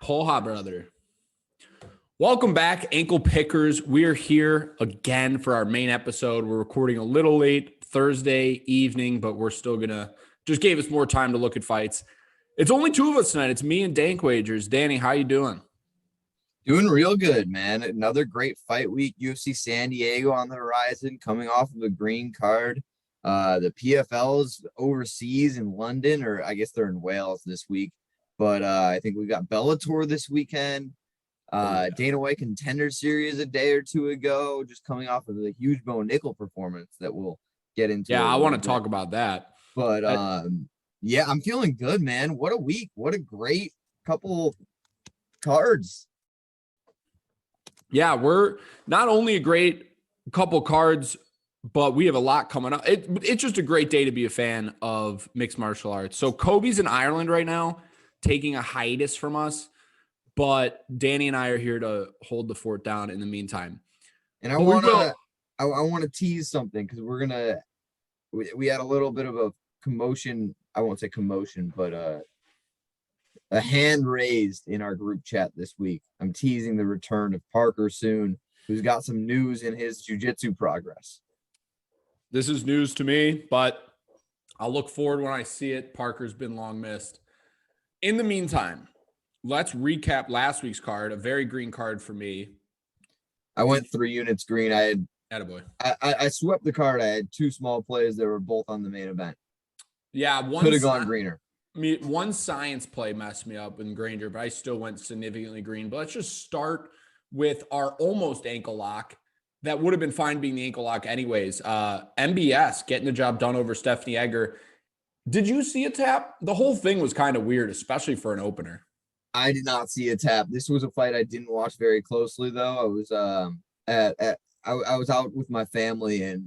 Porra, brother. Welcome back, ankle pickers. We're here again for our main episode. We're recording a little late Thursday evening, but we're still gonna just gave us more time to look at fights. It's only two of us tonight. It's me and DanKwagers. Danny, how you doing? Doing real good, man. Another great fight week. UFC San Diego on the horizon, coming off of a green card. The PFL's overseas in London, or I guess they're in Wales this week. But I think we got Bellator this weekend. Dana White Contender Series a day or two ago, just coming off of the huge Bo Nickel performance that we'll get into. Yeah, I want to talk about that. But yeah, I'm feeling good, man. What a week. What a great couple cards. Yeah, we're not only a great couple cards, but we have a lot coming up. It's just a great day to be a fan of mixed martial arts. So Kobe's in Ireland right now, taking a hiatus from us, but Danny and I are here to hold the fort down in the meantime. And I want to tease something because we had a little bit of a commotion. I won't say commotion, but a hand raised in our group chat this week. I'm teasing the return of Parker soon, who's got some news in his jiu-jitsu progress. This is news to me, but I'll look forward when I see it. Parker's been long missed. In the meantime, let's recap last week's card, a very green card for me. I went 3 units green. I swept the card. I had 2 small plays that were both on the main event. Yeah, could have gone greener. One science play messed me up in Granger, but I still went significantly green. But let's just start with our almost ankle lock. That would have been fine being the ankle lock anyways. MBS getting the job done over Stephanie Egger. Did you see a tap? The whole thing was kind of weird, especially for an opener. I did not see a tap. This was a fight I didn't watch very closely, though. I was I was out with my family, and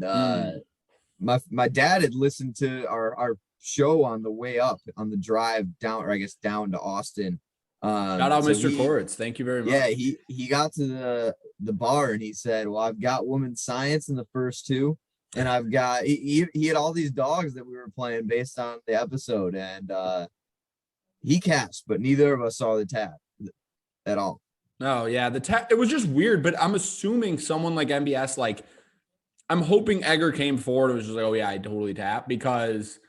my dad had listened to our show on the way up on the drive down, or I guess down to Austin. Shout out, Mr. Koritz. Thank you very much. Yeah, he got to the bar and he said, "Well, I've got women's science in the first 2, and I've got." He had all these dogs that we were playing based on the episode, and he cashed, but neither of us saw the tap at all. No, yeah, the tap. It was just weird, but I'm assuming someone like MBS, like, I'm hoping Egger came forward and was just like, "Oh yeah, I totally tapped," because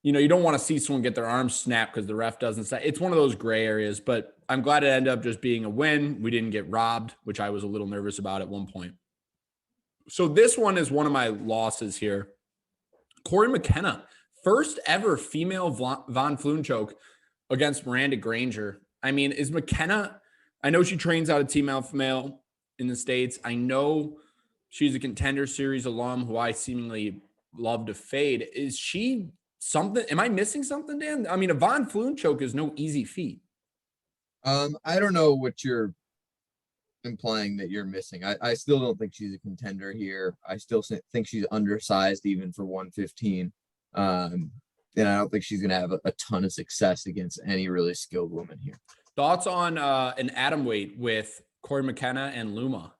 you don't want to see someone get their arms snapped because the ref doesn't say. It's one of those gray areas, but I'm glad it ended up just being a win. We didn't get robbed, which I was a little nervous about at one point. So this one is one of my losses here. Corey McKenna, first ever female Von Fluen choke against Miranda Granger. I mean, is McKenna, I know she trains out of Team Alpha Male in the States. I know she's a Contender Series alum who I seemingly love to fade. Is she something? Am I missing something, Dan? I mean, a Von Fluen choke is no easy feat. I don't know what you're implying that you're missing. I still don't think she's a contender here. I still think she's undersized even for 115. And I don't think she's going to have a ton of success against any really skilled woman here. Thoughts on an atom weight with Corey McKenna and Luma?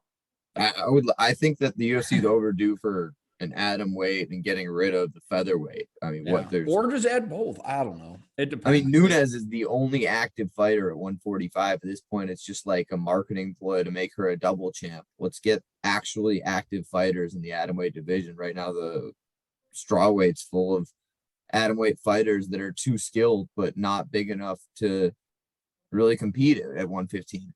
I think that the UFC is overdue for an atom weight and getting rid of the featherweight. I mean, or just add both. I don't know. It depends. I mean, Nunes is the only active fighter at 145 at this point. It's just like a marketing ploy to make her a double champ. Let's get actually active fighters in the atomweight division. Right now, the strawweight's full of atomweight fighters that are too skilled but not big enough to really compete at 115.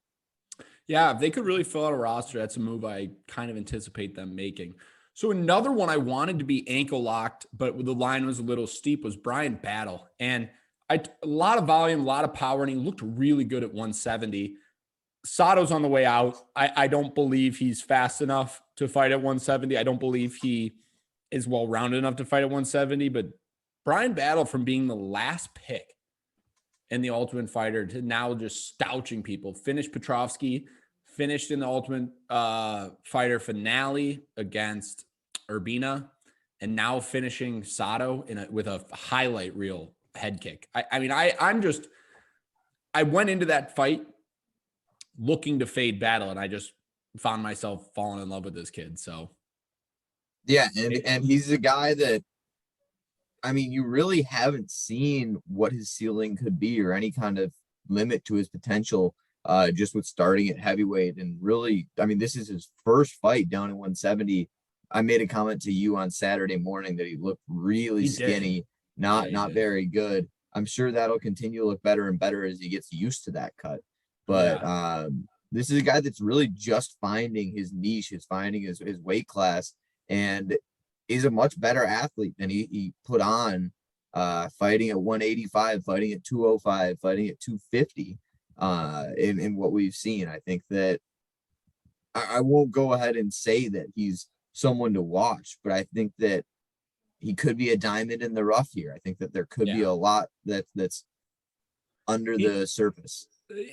Yeah, if they could really fill out a roster, that's a move I kind of anticipate them making. So another one I wanted to be ankle locked, but the line was a little steep, was Brian Battle. And a lot of volume, a lot of power, and he looked really good at 170. Sato's on the way out. I don't believe he's fast enough to fight at 170. I don't believe he is well-rounded enough to fight at 170. But Brian Battle, from being the last pick in the Ultimate Fighter to now just stouching people, finished Petrovsky, finished in the Ultimate Fighter finale against Urbina, and now finishing Sato with a highlight reel head kick. I mean, I went into that fight looking to fade Battle, and I just found myself falling in love with this kid. So yeah, and he's a guy that, I mean, you really haven't seen what his ceiling could be or any kind of limit to his potential just with starting at heavyweight. And really, I mean, this is his first fight down in 170. I made a comment to you on Saturday morning that he looked really skinny, not very good. I'm sure that'll continue to look better and better as he gets used to that cut. But this is a guy that's really just finding his niche, is finding his weight class, and is a much better athlete than he put on fighting at 185, fighting at 205, fighting at 250 in what we've seen. I think that I won't go ahead and say that he's someone to watch, but I think that he could be a diamond in the rough here. I think that there could be a lot that's under the surface.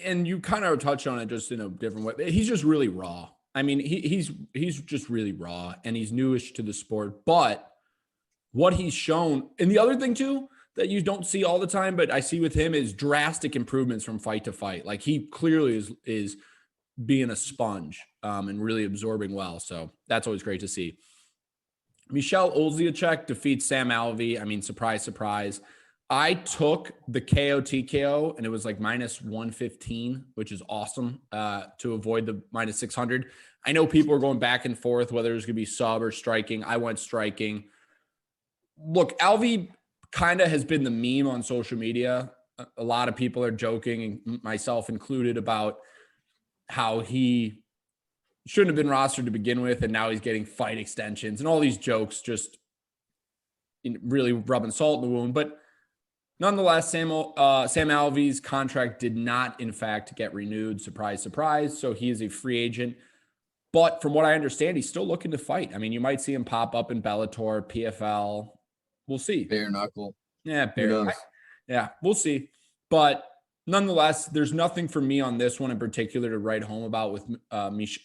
And you kind of touched on it just in a different way. He's just really raw. I mean, he's just really raw, and he's newish to the sport. But what he's shown, and the other thing too that you don't see all the time, but I see with him, is drastic improvements from fight to fight. Like, he clearly is being a sponge and really absorbing well. So that's always great to see. Michelle Oleksiejczuk defeats Sam Alvey. I mean, surprise, surprise. I took the KO TKO, and it was like minus 115, which is awesome to avoid the minus 600. I know people are going back and forth whether it's going to be sub or striking. I went striking. Look, Alvey kind of has been the meme on social media. A lot of people are joking, myself included, about how he shouldn't have been rostered to begin with, and now he's getting fight extensions and all these jokes, just really rubbing salt in the wound. But nonetheless, Sam Alvey's contract did not, in fact, get renewed. Surprise, surprise. So he is a free agent. But from what I understand, he's still looking to fight. I mean, you might see him pop up in Bellator, PFL. We'll see. Bare knuckle. Yeah, we'll see. But nonetheless, there's nothing for me on this one in particular to write home about with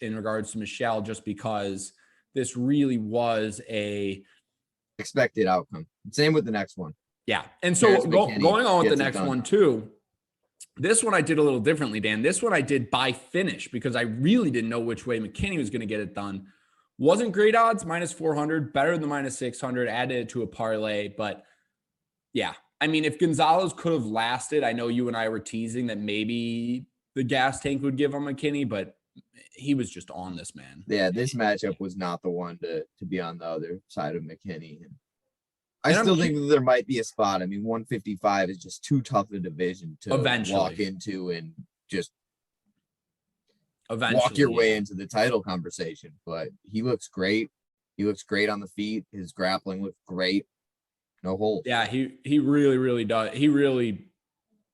in regards to Michelle, just because this really was a expected outcome. Same with the next one. Yeah. And so going on with the next one too, this one I did a little differently, Dan. This one I did by finish because I really didn't know which way McKinney was going to get it done. Wasn't great odds, minus 400, better than minus 600, added it to a parlay. But yeah, I mean, if Gonzalez could have lasted, I know you and I were teasing that maybe the gas tank would give on McKinney, but he was just on this, man. Yeah, this matchup was not the one to be on the other side of McKinney. I still think that there might be a spot. I mean, 155 is just too tough a division to walk into and just walk your way into the title conversation. But he looks great. He looks great on the feet. His grappling looks great. No holes. Yeah, he really, really does. He really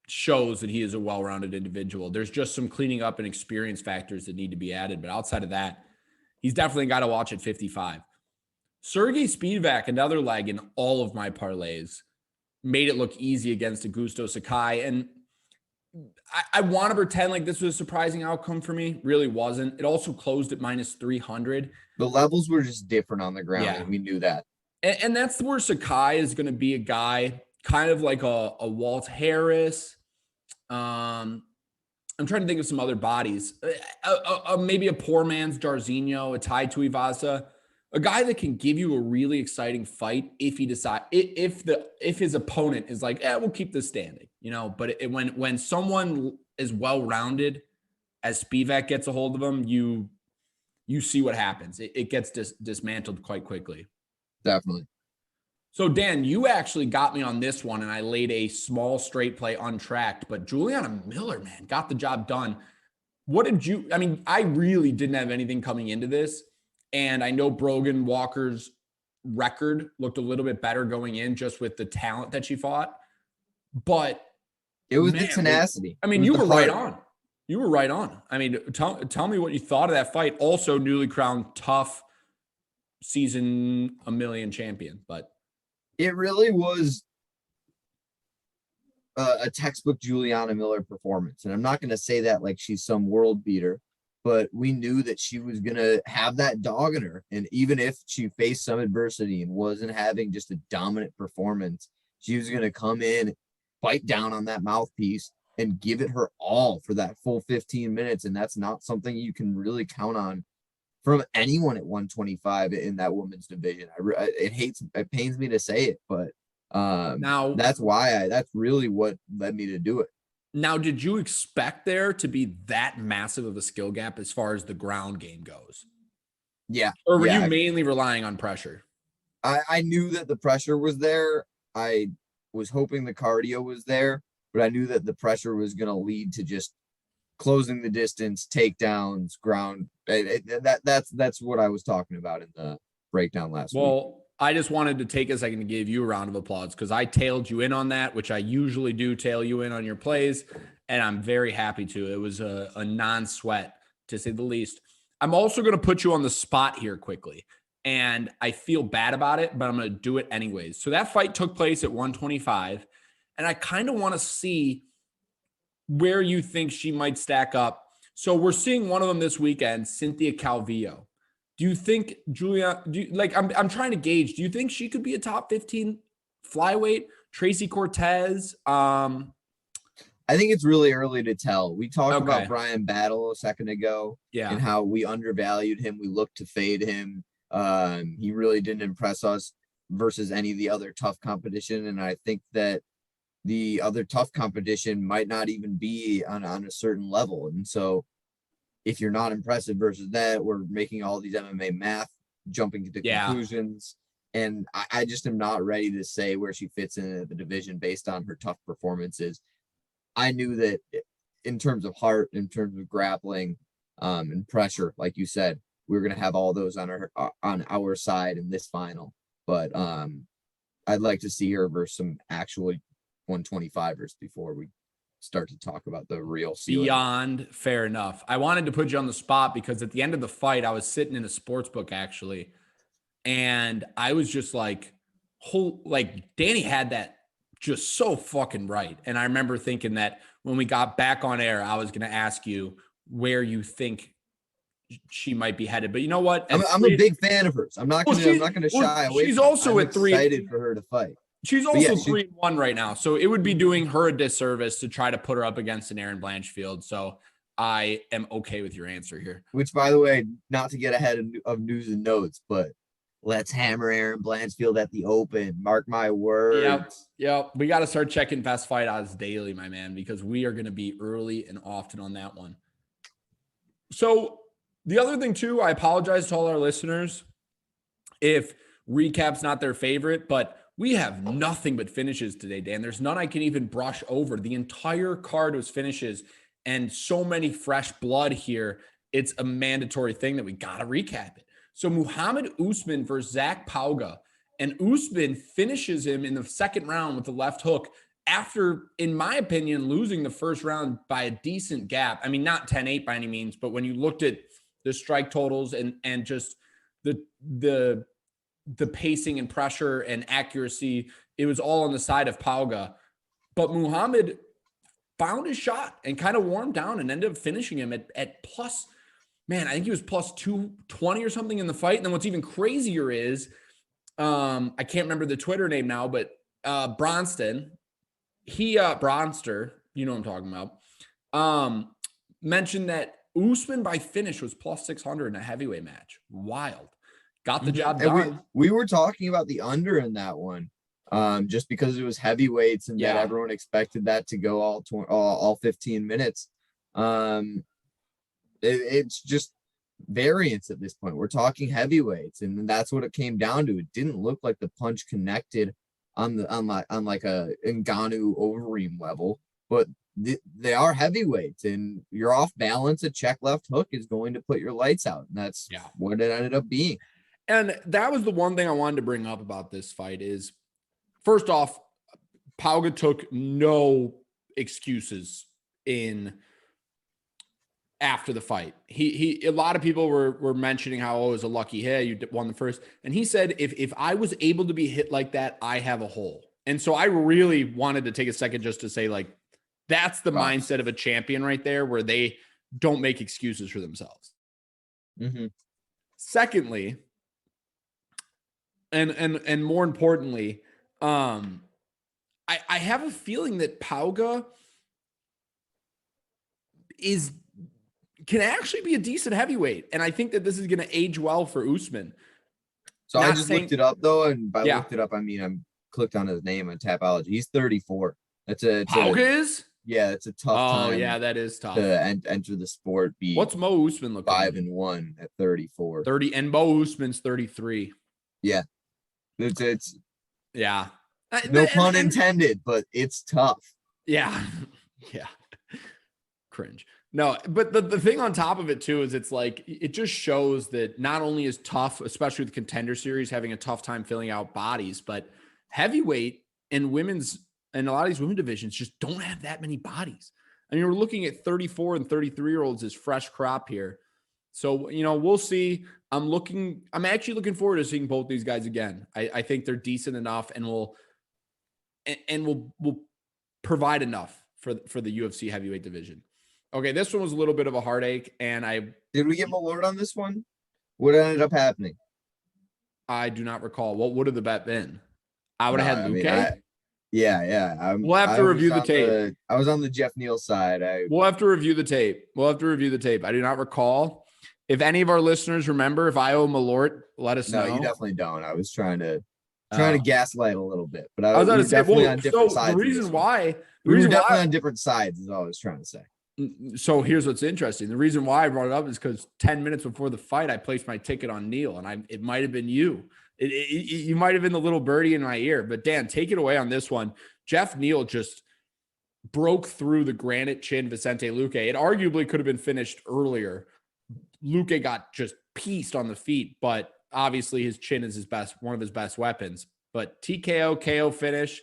shows that he is a well-rounded individual. There's just some cleaning up and experience factors that need to be added. But outside of that, he's definitely got to watch at 55. Sergey Spivak, another leg in all of my parlays, made it look easy against Augusto Sakai. And I want to pretend like this was a surprising outcome for me. Really wasn't. It also closed at minus 300. The levels were just different on the ground, and we knew that. And that's where Sakai is going to be a guy kind of like a Walt Harris. I'm trying to think of some other bodies. Maybe a poor man's Jairzinho, a Tai Tuivasa. A guy that can give you a really exciting fight if he decides, if his opponent is like, we'll keep this standing, But when someone is well-rounded as Spivak gets a hold of him, you see what happens. It gets dismantled quite quickly. Definitely. So Dan, you actually got me on this one, and I laid a small straight play untracked. But Juliana Miller, man, got the job done. I really didn't have anything coming into this. And I know Brogan Walker's record looked a little bit better going in just with the talent that she fought. But it was the tenacity. You were right on. You were right on. I mean, tell me what you thought of that fight. Also, newly crowned tough season a million champion. But it really was a textbook Juliana Miller performance. And I'm not going to say that like she's some world beater. But we knew that she was going to have that dog in her. And even if she faced some adversity and wasn't having just a dominant performance, she was going to come in, bite down on that mouthpiece, and give it her all for that full 15 minutes. And that's not something you can really count on from anyone at 125 in that women's division. It pains me to say it, but now that's really what led me to do it. Now, did you expect there to be that massive of a skill gap as far as the ground game goes? Yeah. Or were you Yeah. mainly relying on pressure? I knew that the pressure was there. I was hoping the cardio was there, but I knew that the pressure was going to lead to just closing the distance, takedowns, ground. That's what I was talking about in the breakdown last week. Well, I just wanted to take a second to give you a round of applause because I tailed you in on that, which I usually do tail you in on your plays, and I'm very happy to. It was a non-sweat, to say the least. I'm also going to put you on the spot here quickly, and I feel bad about it, but I'm going to do it anyways. So that fight took place at 125, and I kind of want to see where you think she might stack up. So we're seeing one of them this weekend, Cynthia Calvillo. Do you think Julia, I'm trying to gauge, do you think she could be a top 15 flyweight? Tracy Cortez? I think it's really early to tell. We talked Okay. about Brian Battle a second ago Yeah. and how we undervalued him. We looked to fade him. He really didn't impress us versus any of the other tough competition. And I think that the other tough competition might not even be on a certain level. And so if you're not impressive versus that, we're making all these MMA math, jumping to conclusions. And I just am not ready to say where she fits in the division based on her tough performances. I knew that in terms of heart, in terms of grappling, and pressure, like you said, we were going to have all those on our side in this final. But I'd like to see her versus some actual 125ers before we start to talk about the real ceiling. Beyond fair enough. I wanted to put you on the spot because at the end of the fight, I was sitting in a sports book actually, and I was just like, Danny had that just so fucking right. And I remember thinking that when we got back on air, I was going to ask you where you think she might be headed. But you know what? I'm a big fan of hers. I'm not going to shy away. She's also at 3. Excited for her to fight. She's also 3-1 right now. So it would be doing her a disservice to try to put her up against an Erin Blanchfield. So I am okay with your answer here. Which, by the way, not to get ahead of news and notes, but let's hammer Erin Blanchfield at the Open. Mark my words. Yep. We got to start checking best fight odds daily, my man, because we are going to be early and often on that one. So the other thing too, I apologize to all our listeners if recap's not their favorite, but we have nothing but finishes today, Dan. There's none I can even brush over. The entire card was finishes and so many fresh blood here. It's a mandatory thing that we got to recap it. So Muhammad Usman versus Zach Pauga, and Usman finishes him in the second round with the left hook after, in my opinion, losing the first round by a decent gap. I mean, not 10-8 by any means, but when you looked at the strike totals and just the pacing and pressure and accuracy, it was all on the side of Pauga. But Muhammad found his shot and kind of warmed down and ended up finishing him at plus, man, I think he was plus 220 or something in the fight. And then what's even crazier is, I can't remember the Twitter name now, but Bronster, you know what I'm talking about, mentioned that Usman by finish was plus 600 in a heavyweight match. Wild. Got the job done. We were talking about the under in that one, just because it was heavyweights and that everyone expected that to go all 15 minutes. It's just variance at this point. We're talking heavyweights, and that's what it came down to. It didn't look like the punch connected on like a Ngannou Overeem level, but they are heavyweights, and you're off balance. A check left hook is going to put your lights out, and that's what it ended up being. And that was the one thing I wanted to bring up about this fight is, first off, Pauga took no excuses after the fight. A lot of people were mentioning how it was a lucky hit, you won the first, and he said, if I was able to be hit like that, I have a hole. And so I really wanted to take a second just to say, like, that's the mindset of a champion right there, where they don't make excuses for themselves. Mm-hmm. Secondly, and more importantly, I have a feeling that Pauga can actually be a decent heavyweight, and I think that this is going to age well for Usman. So I just looked it up though, and by looked it up, I mean I'm clicked on his name on Tapology. He's 34. Pauga is? Yeah, it's a tough Oh, time yeah, that is tough. to enter the sport. Be What's Mo Usman looking like? 5-1 at 34. 30, and Mo Usman's 33. Yeah, it's Yeah. no pun intended, but it's tough. Yeah. Yeah. Cringe. No, but the thing on top of it too is it's like it just shows that not only is tough, especially with the Contender Series, having a tough time filling out bodies, but heavyweight and women's and a lot of these women divisions just don't have that many bodies. I mean, we're looking at 34 and 33-year-olds as fresh crop here. So, we'll see. I'm actually looking forward to seeing both these guys again. I think they're decent enough and will provide enough for the UFC heavyweight division. Okay, this one was a little bit of a heartache, and Did we get Malort on this one? What ended up happening? I do not recall. What would have the bet been? I would have had Luke. Yeah. We'll have to review the tape. I was on the Jeff Neal side. We'll have to review the tape. I do not recall. If any of our listeners remember, if I owe Malort, let us know. No, you definitely don't. I was trying to gaslight a little bit, but I was going to say, on different sides. The reason why we were definitely on different sides is all I was trying to say. So here's what's interesting. The reason why I brought it up is because 10 minutes before the fight, I placed my ticket on Neal, and it might have been you. You might have been the little birdie in my ear. But Dan, take it away on this one. Jeff Neal just broke through the granite chin Vicente Luque. It arguably could have been finished earlier. Luque got just pieced on the feet, but obviously his chin is one of his best weapons. But TKO, KO finish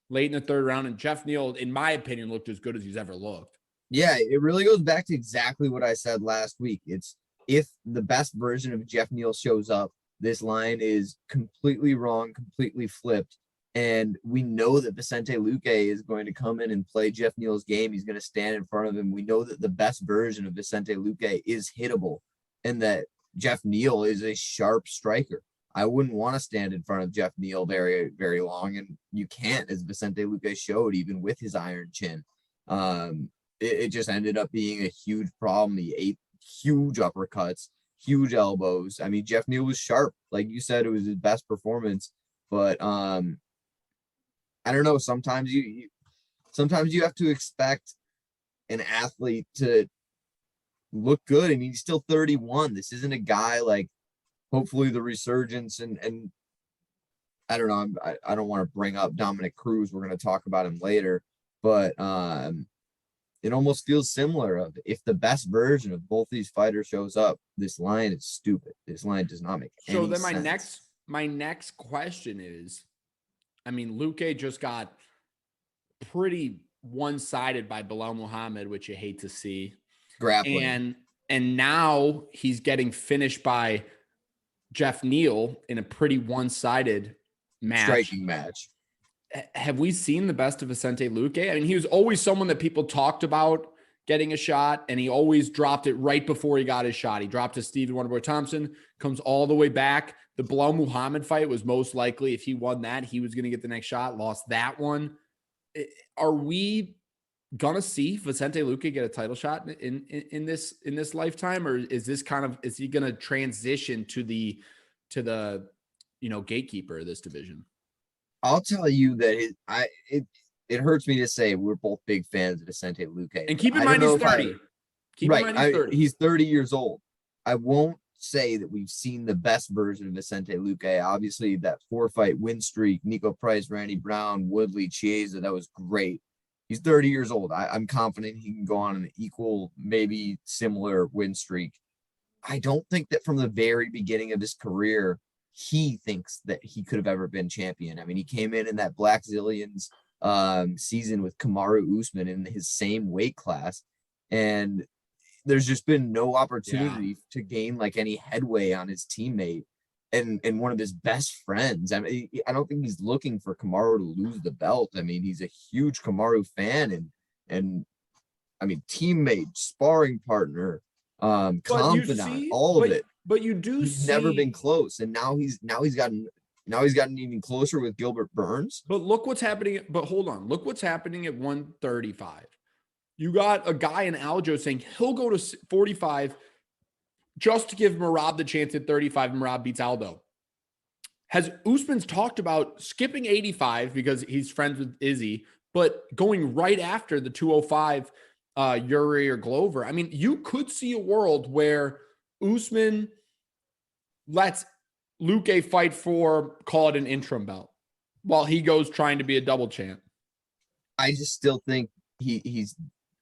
late in the third round, and Jeff Neal, in my opinion, looked as good as he's ever looked. Yeah, it really goes back to exactly what I said last week. It's if the best version of Jeff Neal shows up, this line is completely wrong, completely flipped. And we know that Vicente Luque is going to come in and play Jeff Neal's game. He's going to stand in front of him. We know that the best version of Vicente Luque is hittable and that Jeff Neal is a sharp striker. I wouldn't want to stand in front of Jeff Neal very, very long. And you can't, as Vicente Luque showed, even with his iron chin. It just ended up being a huge problem. He ate huge uppercuts, huge elbows. I mean, Jeff Neal was sharp. Like you said, it was his best performance. But I don't know. Sometimes you have to expect an athlete to look good. I mean, he's still 31. This isn't a guy like hopefully the resurgence and I don't know. I don't want to bring up Dominic Cruz. We're going to talk about him later, but it almost feels similar of if the best version of both these fighters shows up, this line is stupid. This line does not make any sense. So then my next question is, I mean, Luque just got pretty one-sided by Bilal Muhammad, which you hate to see. Grappling. And now he's getting finished by Jeff Neal in a pretty one-sided match. Striking match. Have we seen the best of Vicente Luque? I mean, he was always someone that people talked about getting a shot, and he always dropped it right before he got his shot. He dropped to Stephen Wonderboy Thompson, comes all the way back. The Bilal Muhammad fight was most likely, if he won that, he was going to get the next shot, lost that one. Are we going to see Vicente Luque get a title shot in this lifetime, or is he going to transition to the gatekeeper of this division? I'll tell you that it hurts me to say we're both big fans of Vicente Luque. And keep in mind he's 30. He's 30 years old. I won't say that we've seen the best version of Vicente Luque. Obviously, that 4-fight win streak, Nico Price, Randy Brown, Woodley, Chiesa, that was great. He's 30 years old. I'm confident he can go on an equal, maybe similar win streak. I don't think that from the very beginning of his career, he thinks that he could have ever been champion. I mean, he came in that Black Zillions season with Kamaru Usman in his same weight class, and there's just been no opportunity to gain like any headway on his teammate and one of his best friends. I mean, I don't think he's looking for Kamaru to lose the belt. I mean, he's a huge Kamaru fan and I mean, teammate, sparring partner, confidant, all of it. But he's never been close, and now he's gotten even closer with Gilbert Burns. But look what's happening. But hold on, look what's happening at 135. You got a guy in Aljo saying he'll go to 45 just to give Merab the chance at 35. And Merab beats Aldo. Has Usman's talked about skipping 85 because he's friends with Izzy, but going right after the 205 Uri or Glover, I mean, you could see a world where Usman lets Luque fight for, call it an interim belt, while he goes trying to be a double champ. I just still think he's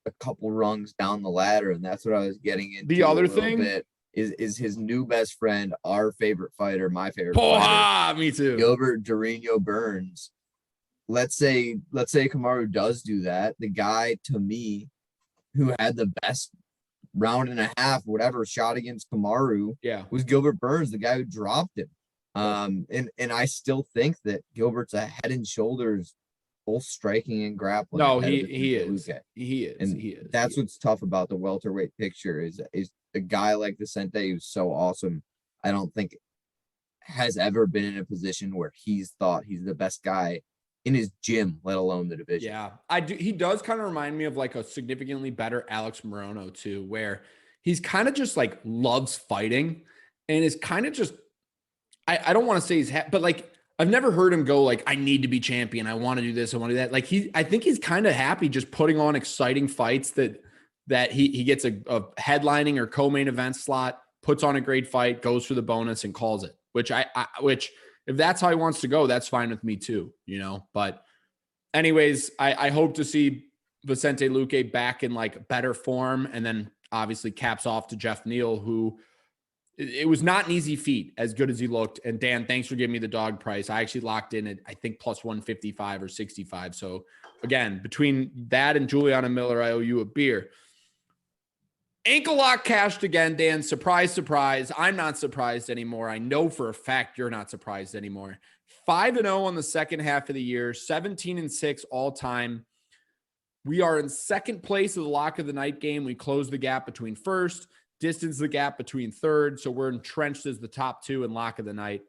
a couple rungs down the ladder, and that's what I was getting into. The other a little thing bit is his new best friend, our favorite fighter, my favorite fighter, me too, Gilbert Durinho Burns. Let's say Kamaru does do that. The guy, to me, who had the best round and a half, whatever, shot against Kamaru, was Gilbert Burns, the guy who dropped him. And I still think that Gilbert's a head and shoulders, both striking and grappling. No, he is. That's what's tough about the welterweight picture is a guy like Vicente, who's so awesome. I don't think has ever been in a position where he's thought he's the best guy in his gym, let alone the division. Yeah, I do. He does kind of remind me of like a significantly better Alex Morono too, where he's kind of just like loves fighting and is kind of just, I don't want to say but like, I've never heard him go like, I need to be champion. I want to do this. I want to do that. Like I think he's kind of happy just putting on exciting fights that he gets a headlining or co-main event slot, puts on a great fight, goes for the bonus and calls it, which if that's how he wants to go, that's fine with me too, but anyways, I hope to see Vicente Luque back in like better form. And then obviously caps off to Jeff Neal, who it was not an easy feat as good as he looked. And Dan, thanks for giving me the dog price. I actually locked in at, I think, plus 155 or 65. So again, between that and Juliana Miller, I owe you a beer. Ankle lock cashed again, Dan. Surprise, surprise. I'm not surprised anymore. I know for a fact you're not surprised anymore. 5-0 on the second half of the year, 17-6 all time. We are in second place of the lock of the night game. We closed the gap between first, distance the gap between third. So we're entrenched as the top two in lock of the night.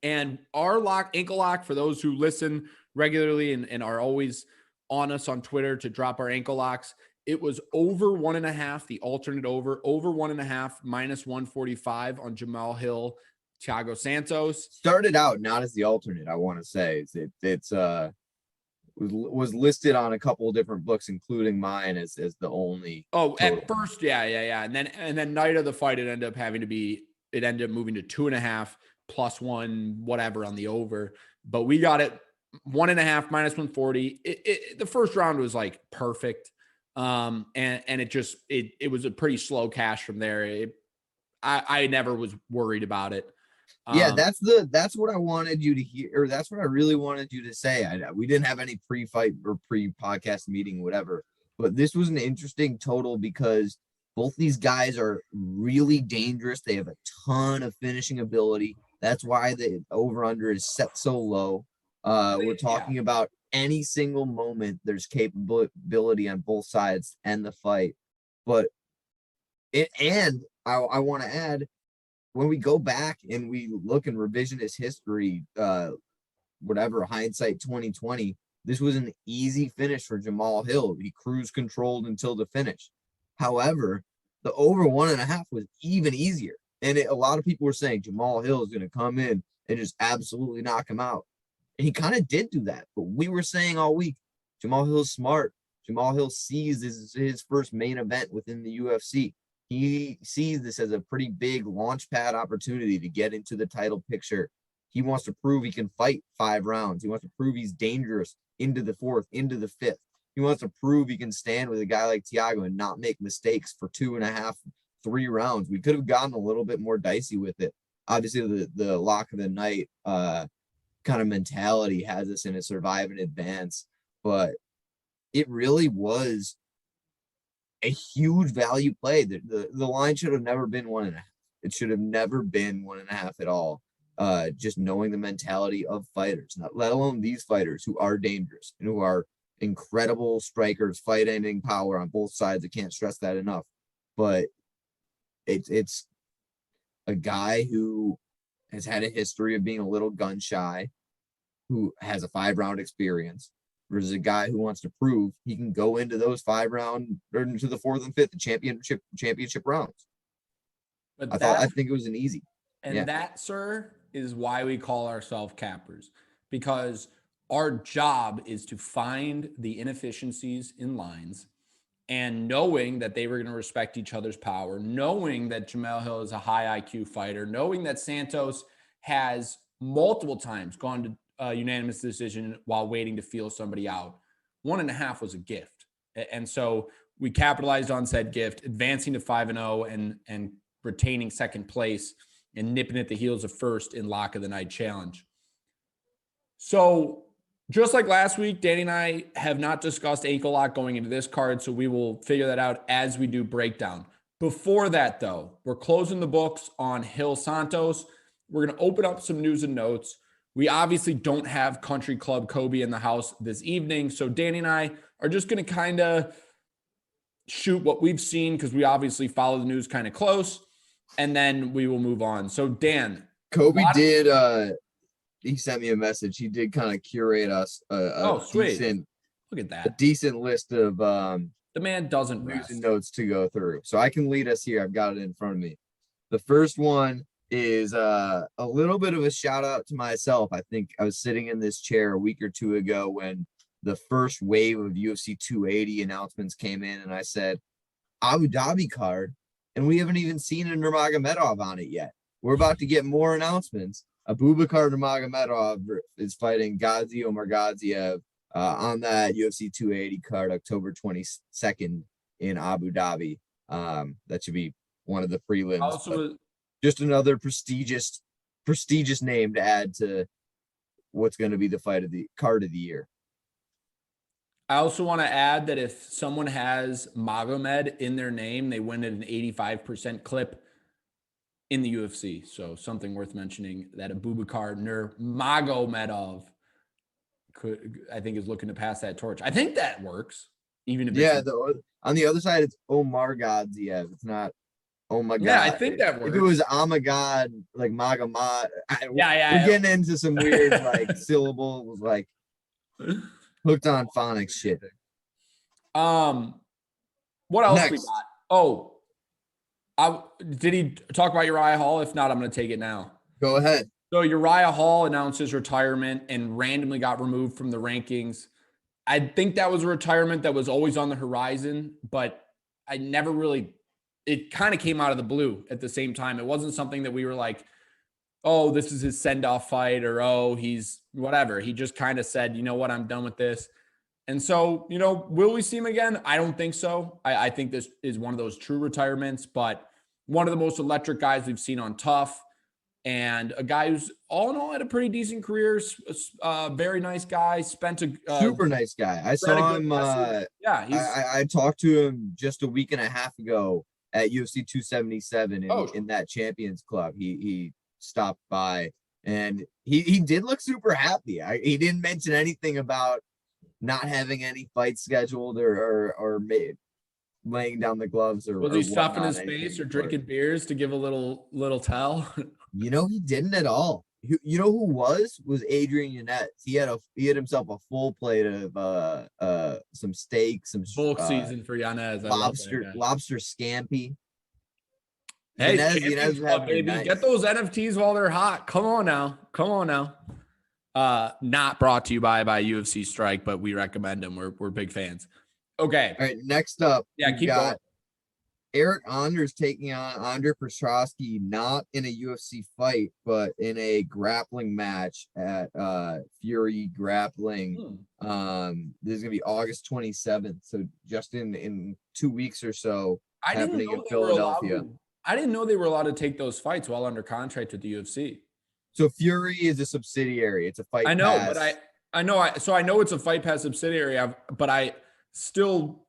And our ankle lock, for those who listen regularly and are always on us on Twitter to drop our ankle locks, it was over 1.5, the alternate over 1.5, minus 145 on Jamal Hill, Thiago Santos. Started out not as the alternate, I want to say. It's was listed on a couple of different books, including mine, as the only. Oh, total. At first, yeah. And then night of the fight, it ended up moving to 2.5 plus 1, whatever on the over. But we got it 1.5 minus 140. The first round was like perfect. And it was a pretty slow cash from there. I never was worried about it. Yeah, that's what I wanted you to hear, or that's what I really wanted you to say. We didn't have any pre-fight or pre-podcast meeting, whatever, but this was an interesting total because both these guys are really dangerous. They have a ton of finishing ability. That's why the over-under is set so low. We're talking about any single moment there's capability on both sides and the fight. But I want to add, when we go back and we look in revisionist history, whatever, hindsight 2020, this was an easy finish for Jamal Hill. He cruise controlled until the finish. However, the over 1.5 was even easier. And a lot of people were saying Jamal Hill is going to come in and just absolutely knock him out. And he kind of did do that. But we were saying all week, Jamal Hill's smart. Jamal Hill sees this as his first main event within the UFC. He sees this as a pretty big launch pad opportunity to get into the title picture. He wants to prove he can fight 5 rounds. He wants to prove he's dangerous into the 4th, into the 5th. He wants to prove he can stand with a guy like Thiago and not make mistakes for 2.5, 3 rounds. We could have gotten a little bit more dicey with it. Obviously, the lock of the night kind of mentality has us in a survive and advance, but it really was a huge value play. The line should have never been 1.5. It should have never been 1.5 at all. Just knowing the mentality of fighters, not let alone these fighters who are dangerous and who are incredible strikers, fight-ending power on both sides. I can't stress that enough. But it's a guy who has had a history of being a little gun shy, who has a 5-round experience, versus a guy who wants to prove he can go into those 5-round or into the 4th and 5th championship rounds. But I think it was an easy. And that, sir, is why we call ourselves cappers, because our job is to find the inefficiencies in lines, and knowing that they were going to respect each other's power, knowing that Jamel Hill is a high IQ fighter, knowing that Santos has multiple times gone to a unanimous decision while waiting to feel somebody out. 1.5 was a gift. And so we capitalized on said gift, advancing to 5-0 and retaining second place and nipping at the heels of first in Lock of the Night Challenge. So just like last week, Danny and I have not discussed ankle lock going into this card, so we will figure that out as we do breakdown. Before that, though, we're closing the books on Hill Santos. We're going to open up some news and notes. We obviously don't have Country Club Kobe in the house this evening, so Danny and I are just going to kind of shoot what we've seen because we obviously follow the news kind of close, and then we will move on. So, Dan. Kobe did he sent me a message. He did kind of curate us a decent, look at that, a decent list of the man doesn't news rest. and notes to go through. So I can lead us here. I've got it in front of me. The first one is a little bit of a shout out to myself. I think I was sitting in this chair a week or two ago when the first wave of UFC 280 announcements came in, and I said, Abu Dhabi card, and we haven't even seen a Nurmagomedov on it yet. We're about to get more announcements. Abubakar Nurmagomedov is fighting Ghazi Omargadzhiev on that UFC 280 card, October 22nd in Abu Dhabi. That should be one of the prelims. Just another prestigious name to add to what's going to be the fight of the card of the year. I also want to add that if someone has Magomed in their name, they win at an 85% clip in the UFC. So something worth mentioning that Abubakar Nurmagomedov I think is looking to pass that torch. I think that works. Even if on the other side, it's Omargadzhiev. It's not oh my god. Yeah, I think that works. If it was Amagad, like Magamad, we're getting into some weird like syllables, like hooked on phonics shit. What else we got? Oh, did he talk about Uriah Hall? If not, I'm going to take it now. Go ahead. So Uriah Hall announced his retirement and randomly got removed from the rankings. I think that was a retirement that was always on the horizon, but I never really, it kind of came out of the blue at the same time. It wasn't something that we were like, oh, this is his send-off fight, or, oh, he's whatever. He just kind of said, you know what, I'm done with this. And so, will we see him again? I don't think so. I think this is one of those true retirements, but one of the most electric guys we've seen on Tough, and a guy who's all in all had a pretty decent career. Very nice guy. Spent a super nice guy. I saw him. I talked to him just a week and a half ago at UFC 277 in that Champions Club. He stopped by, and he did look super happy. He didn't mention anything about not having any fights scheduled or laying down the gloves or was he stuffing his face or drinking beers to give a little tell? He didn't at all. You know who was Adrian Yanez. He had himself a full plate of some steak, some bulk season for Yanez. Lobster scampi. Hey, Yanez baby, nice. Get those NFTs while they're hot. Come on now. Not brought to you by UFC Strike, but we recommend them. We're big fans. Okay. All right. Next up, keep going. Eric Anders taking on Andre Petrosky, not in a UFC fight, but in a grappling match at Fury Grappling. This is gonna be August 27th, so just in 2 weeks or so, happening in Philadelphia. I didn't know they were allowed to take those fights while under contract with the UFC. So Fury is a subsidiary. It's a fight. I know, pass. but I know it's a fight pass subsidiary. But I still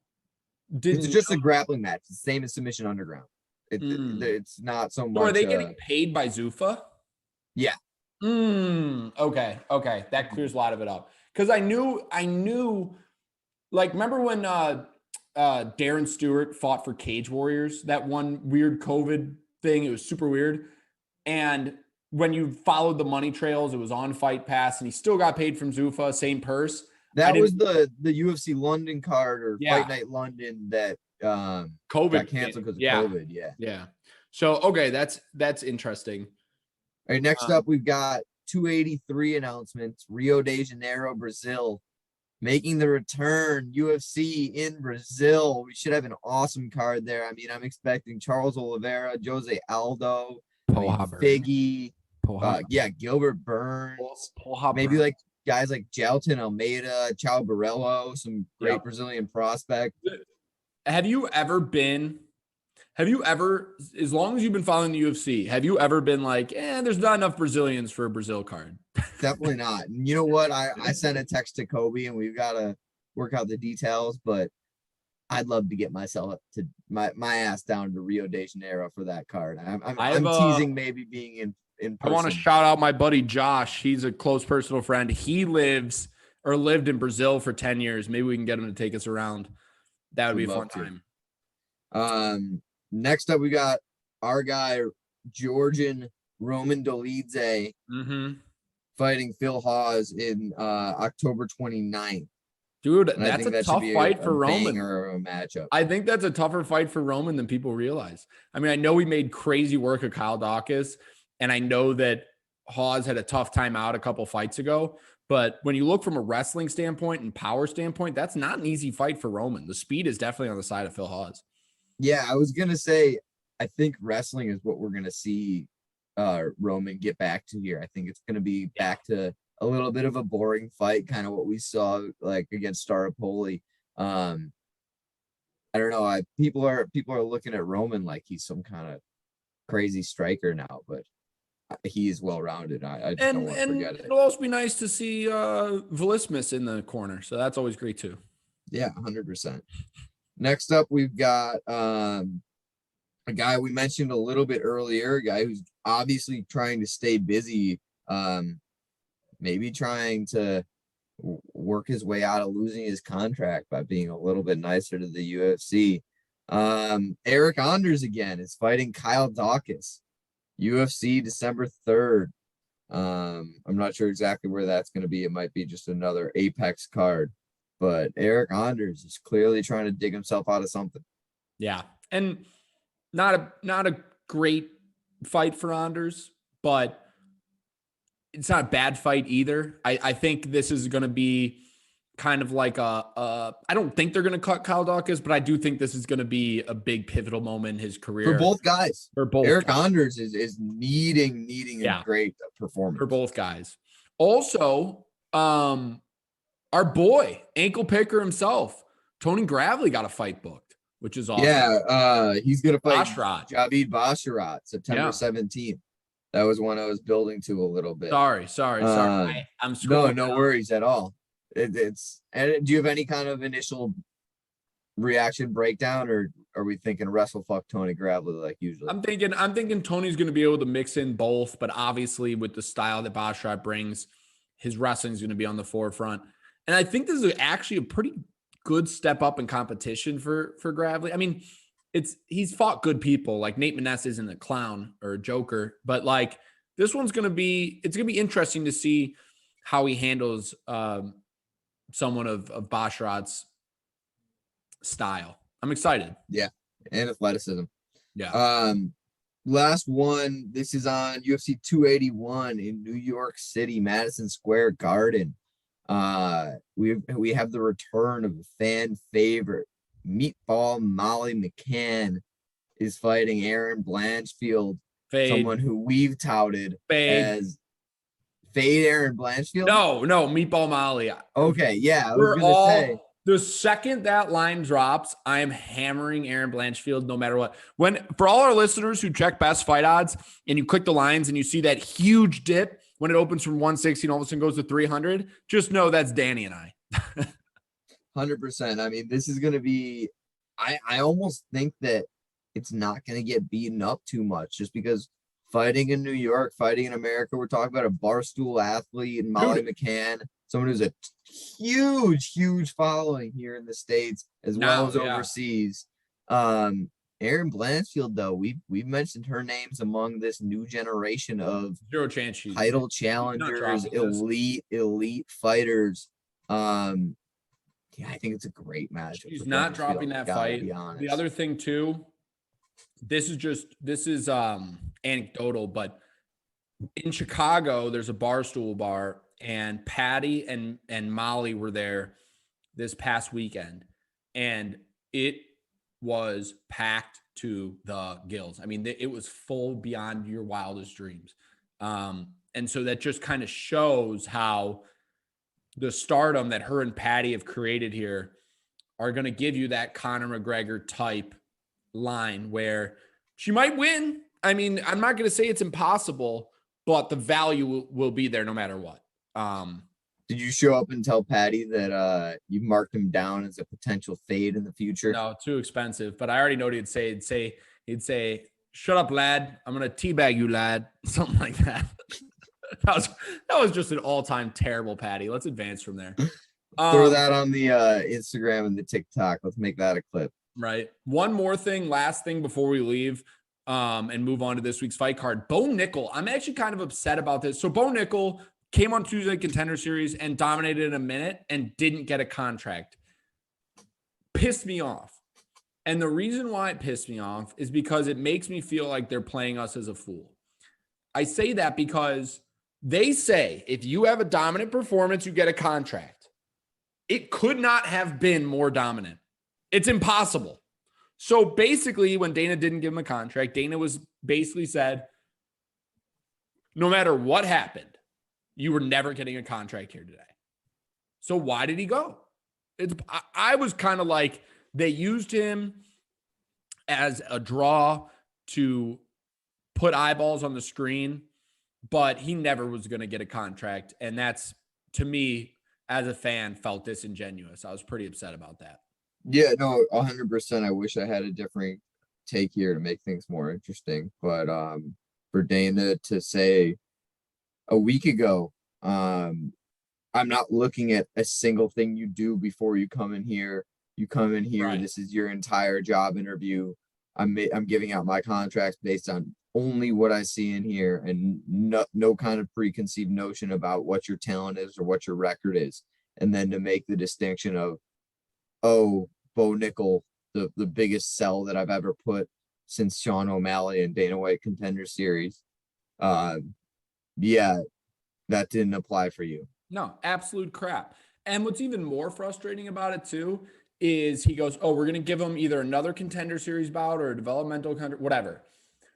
didn't. It's just a grappling match. It's the same as Submission Underground. It's not so much. So are they getting paid by Zuffa? Yeah. Okay. That clears a lot of it up. Because I knew, like, remember when Darren Stewart fought for Cage Warriors, that one weird COVID thing? It was super weird. And when you followed the money trails, it was on Fight Pass, and he still got paid from Zuffa, same purse. That was the UFC London card or Fight Night London that COVID got canceled because of COVID. Yeah. So okay, that's interesting. All right, next up we've got 283 announcements. Rio de Janeiro, Brazil, making the return. UFC in Brazil. We should have an awesome card there. I mean, I'm expecting Charles Oliveira, Jose Aldo, Figgy, Gilbert Burns, maybe like guys like Jalton Almeida, Chao Borello, some great Brazilian prospect. Have you ever, as long as you've been following the UFC, have you ever been like, there's not enough Brazilians for a Brazil card? Definitely not. And you know what? I sent a text to Kobe and we've got to work out the details, but I'd love to get myself up to my ass down to Rio de Janeiro for that card. I'm teasing maybe being in person. I want to shout out my buddy Josh. He's a close personal friend. He lived in Brazil for 10 years. Maybe we can get him to take us around. That would be a fun time. Next up, we got our guy, Georgian Roman Dolidze, fighting Phil Hawes in October 29th. Dude, that's a tough fight for Roman. Or a matchup. I think that's a tougher fight for Roman than people realize. I mean, I know he made crazy work of Kyle Dawkins, and I know that Hawes had a tough time out a couple fights ago. But when you look from a wrestling standpoint and power standpoint, that's not an easy fight for Roman. The speed is definitely on the side of Phil Hawes. Yeah, I was going to say, I think wrestling is what we're going to see Roman get back to here. I think it's going to be back to a little bit of a boring fight, kind of what we saw like against Staropoli. I don't know. People are looking at Roman like he's some kind of crazy striker now, but he is well-rounded. I just don't want to forget it. It'll also be nice to see Velismus in the corner. So that's always great too. Yeah, 100%. Next up, we've got a guy we mentioned a little bit earlier, a guy who's obviously trying to stay busy, maybe trying to work his way out of losing his contract by being a little bit nicer to the UFC. Eric Anders again is fighting Kyle Dawkins, UFC December 3rd. I'm not sure exactly where that's going to be. It might be just another Apex card. But Eric Anders is clearly trying to dig himself out of something. Yeah. And not a great fight for Anders, but it's not a bad fight either. I think this is going to be kind of like I don't think they're going to cut Kyle Dawkins, but I do think this is going to be a big pivotal moment in his career. For both guys. Eric guys. Anders is needing a great performance. For both guys. Also, our boy, ankle picker himself, Tony Gravely got a fight booked, which is awesome. Yeah, he's going to fight Javid Basharat September 17th. That was one I was building to a little bit. Sorry. I'm scrolling. No worries at all. And do you have any kind of initial reaction breakdown, or are we thinking wrestle fuck Tony Gravely like usually? I'm thinking Tony's going to be able to mix in both, but obviously with the style that Basharat brings, his wrestling is going to be on the forefront. And I think this is actually a pretty good step up in competition for Gravely. I mean, he's fought good people. Like Nate Maness isn't a clown or a joker, but like this one's going to be interesting to see how he handles someone of Basharat's style. I'm excited. Yeah. And athleticism. Yeah. Last one. This is on UFC 281 in New York City, Madison Square Garden. We have the return of a fan favorite. Meatball Molly McCann is fighting Aaron Blanchfield, someone who we've touted as Fade Aaron Blanchfield. No, Meatball Molly. Okay, yeah. I was gonna say the second that line drops, I am hammering Aaron Blanchfield no matter what. For all our listeners who check best fight odds and you click the lines and you see that huge dip when it opens from 160 and all of a sudden goes to 300, just know that's Danny and I. 100%. I mean, this is going to be, I almost think that it's not going to get beaten up too much just because fighting in New York, fighting in America, we're talking about a barstool athlete and Molly McCann, someone who's a huge following here in the States as well as overseas. Aaron Blanchfield, though, we've mentioned her names among this new generation of zero chance title challengers, elite fighters. Yeah, I think it's a great match. She's not dropping that fight. The other thing too, this is anecdotal, but in Chicago, there's a Barstool bar, and Patty and Molly were there this past weekend, and it was packed to the gills. I mean, it was full beyond your wildest dreams. And so that just kind of shows how the stardom that her and Patty have created here are going to give you that Conor McGregor type line where she might win. I mean, I'm not going to say it's impossible, but the value will be there no matter what. Did you show up and tell Patty that you marked him down as a potential fade in the future? No, too expensive. But I already know what he'd say. He'd say, "Shut up, lad. I'm gonna teabag you, lad." Something like that. that was just an all-time terrible Patty. Let's advance from there. Throw that on the Instagram and the TikTok. Let's make that a clip. Right. One more thing, last thing before we leave, and move on to this week's fight card. Bo Nickel. I'm actually kind of upset about this. So Bo Nickel came on Tuesday Contender Series and dominated in a minute and didn't get a contract. Pissed me off. And the reason why it pissed me off is because it makes me feel like they're playing us as a fool. I say that because they say if you have a dominant performance, you get a contract. It could not have been more dominant. It's impossible. So basically, when Dana didn't give him a contract, Dana was basically said, no matter what happened, you were never getting a contract here today. So why did he go? I was kind of like, they used him as a draw to put eyeballs on the screen, but he never was going to get a contract. And that's, to me, as a fan, felt disingenuous. I was pretty upset about that. Yeah, no, 100%. I wish I had a different take here to make things more interesting. But for Dana to say a week ago, I'm not looking at a single thing you do before you come in here. You come in here, Right. This is your entire job interview. I'm giving out my contracts based on only what I see in here and no kind of preconceived notion about what your talent is or what your record is. And then to make the distinction of, oh, Bo Nickel, the biggest sell that I've ever put since Sean O'Malley and Dana White Contender Series. Yeah, that didn't apply for you. No, absolute crap. And what's even more frustrating about it too is he goes, oh, we're going to give him either another Contender Series bout or a developmental whatever.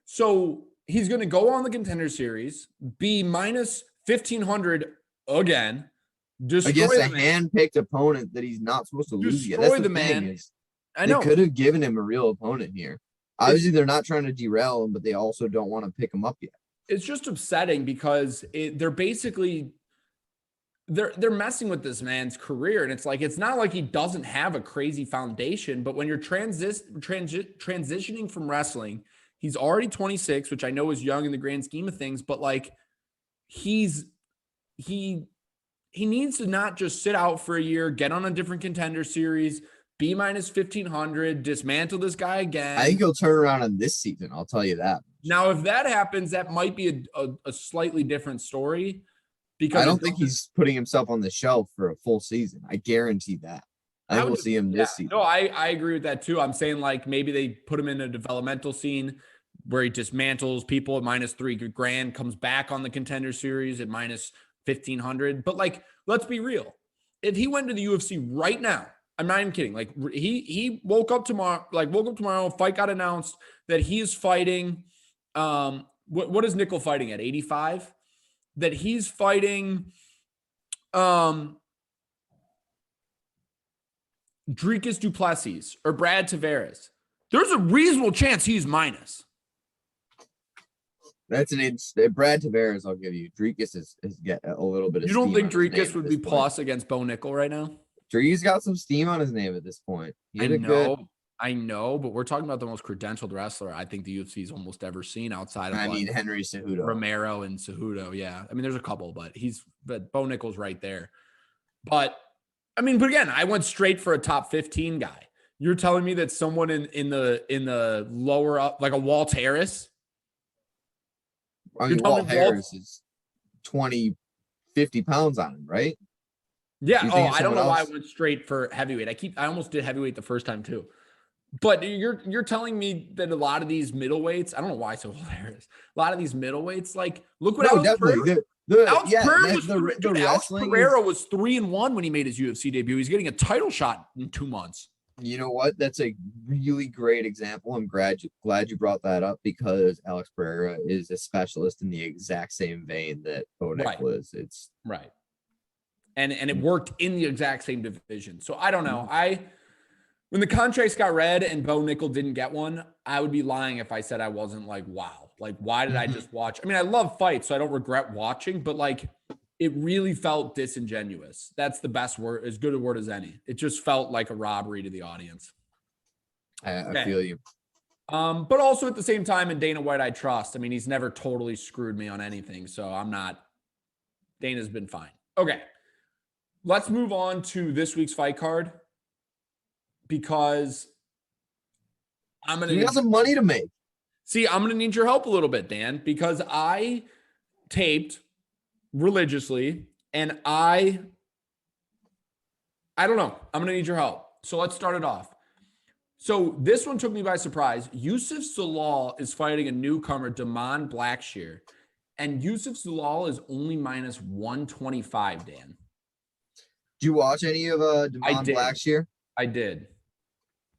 So he's going to go on the Contender Series, be minus 1,500 again, against a hand-picked opponent that he's not supposed to lose yet. Destroy the man. I know. They could have given him a real opponent here. Obviously, they're not trying to derail him, but they also don't want to pick him up yet. It's just upsetting because they're basically they're messing with this man's career, and it's like it's not like he doesn't have a crazy foundation, but when you're transitioning from wrestling, he's already 26, which I know is young in the grand scheme of things, but like he needs to not just sit out for a year, get on a different Contender Series, be minus 1,500, dismantle this guy again. I think he'll turn around on this season. I'll tell you that. Now, if that happens, that might be a slightly different story. Because I don't think he's putting himself on the shelf for a full season. I guarantee that. I think we'll see him this season. No, I agree with that too. I'm saying like maybe they put him in a developmental scene where he dismantles people at minus $3,000, comes back on the Contender Series at minus 1,500. But like, let's be real. If he went to the UFC right now, I'm not even kidding. Like he woke up tomorrow, fight got announced that he is fighting. What is Nickel fighting at 85? That he's fighting Dricus Duplessis or Brad Tavares. There's a reasonable chance he's minus. That's Brad Tavares, I'll give you. Dricus is get a little bit of You don't think Dricus would be plus against Bo Nickel right now? Dricus got some steam on his name at this point. I know, but we're talking about the most credentialed wrestler I think the UFC's almost ever seen outside of Henry Cejudo. Romero and Cejudo. Yeah. I mean, there's a couple, but Bo Nickel's right there. But again, I went straight for a top 15 guy. You're telling me that someone in the lower up, like a Walt Harris? Walt Harris is 20, 50 pounds on him, right? Yeah. Oh, I don't know why I went straight for heavyweight. I almost did heavyweight the first time too. But you're telling me that a lot of these middleweights, I don't know why it's so hilarious. A lot of these middleweights, like look what No, Alex definitely. Pereira. Alex Yeah, Pereira was the dude. Alex wrestling Pereira is, was 3-1 when he made his UFC debut. He's getting a title shot in 2 months. you know what? That's a really great example. I'm glad you brought that up because Alex Pereira is a specialist in the exact same vein that Onik Right. was. It's Right. And it worked in the exact same division. So I don't know. When the contracts got read and Bo Nickel didn't get one, I would be lying if I said I wasn't like, wow, like why did I just watch? I mean, I love fights, so I don't regret watching, but like it really felt disingenuous. That's the best word, as good a word as any. It just felt like a robbery to the audience. I feel you. But also at the same time, in Dana White, I trust. I mean, he's never totally screwed me on anything, so I'm not. Dana's been fine. Okay. Let's move on to this week's fight card because I'm going to We got some money to make. see, I'm going to need your help a little bit, Dan, because I taped religiously and I don't know. I'm going to need your help. So let's start it off. So this one took me by surprise. Yusuf Zalal is fighting a newcomer, Damon Blackshear, and Yusuf Zalal is only minus 125, Dan. Do you watch any of Damon Blackshear? I did.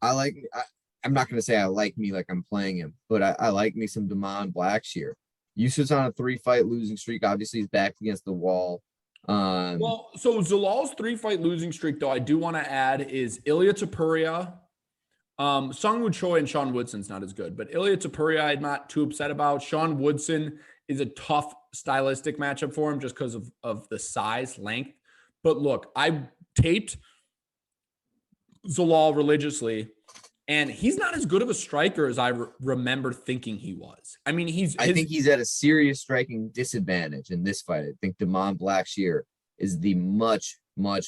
I'm not gonna say I like me like I'm playing him, but I like me some Damon Blackshear. Yusuf's on a 3-fight losing streak. Obviously, he's back against the wall. Well, so Zalal's 3-fight losing streak, though, I do want to add is Ilya Topuria. Sungwoo Choi and Sean Woodson's not as good, but Ilya Topuria I'm not too upset about. Sean Woodson is a tough stylistic matchup for him just because of the size, length. But look, I taped Zalal religiously, and he's not as good of a striker as I remember thinking he was. I mean, I think he's at a serious striking disadvantage in this fight. I think Damon Blackshear is the much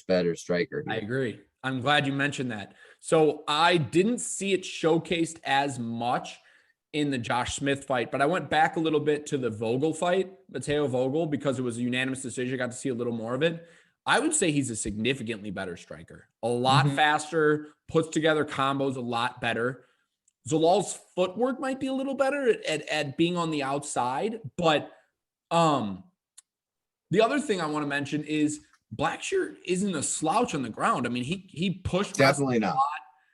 better striker here. I agree. I'm glad you mentioned that. So I didn't see it showcased as much in the Josh Smith fight, but I went back a little bit to the Vogel fight, Mateo Vogel, because it was a unanimous decision. I got to see a little more of it. I would say he's a significantly better striker, a lot faster, puts together combos a lot better. Zalal's footwork might be a little better at being on the outside, but the other thing I want to mention is Blackshear isn't a slouch on the ground. I mean, he pushed definitely not.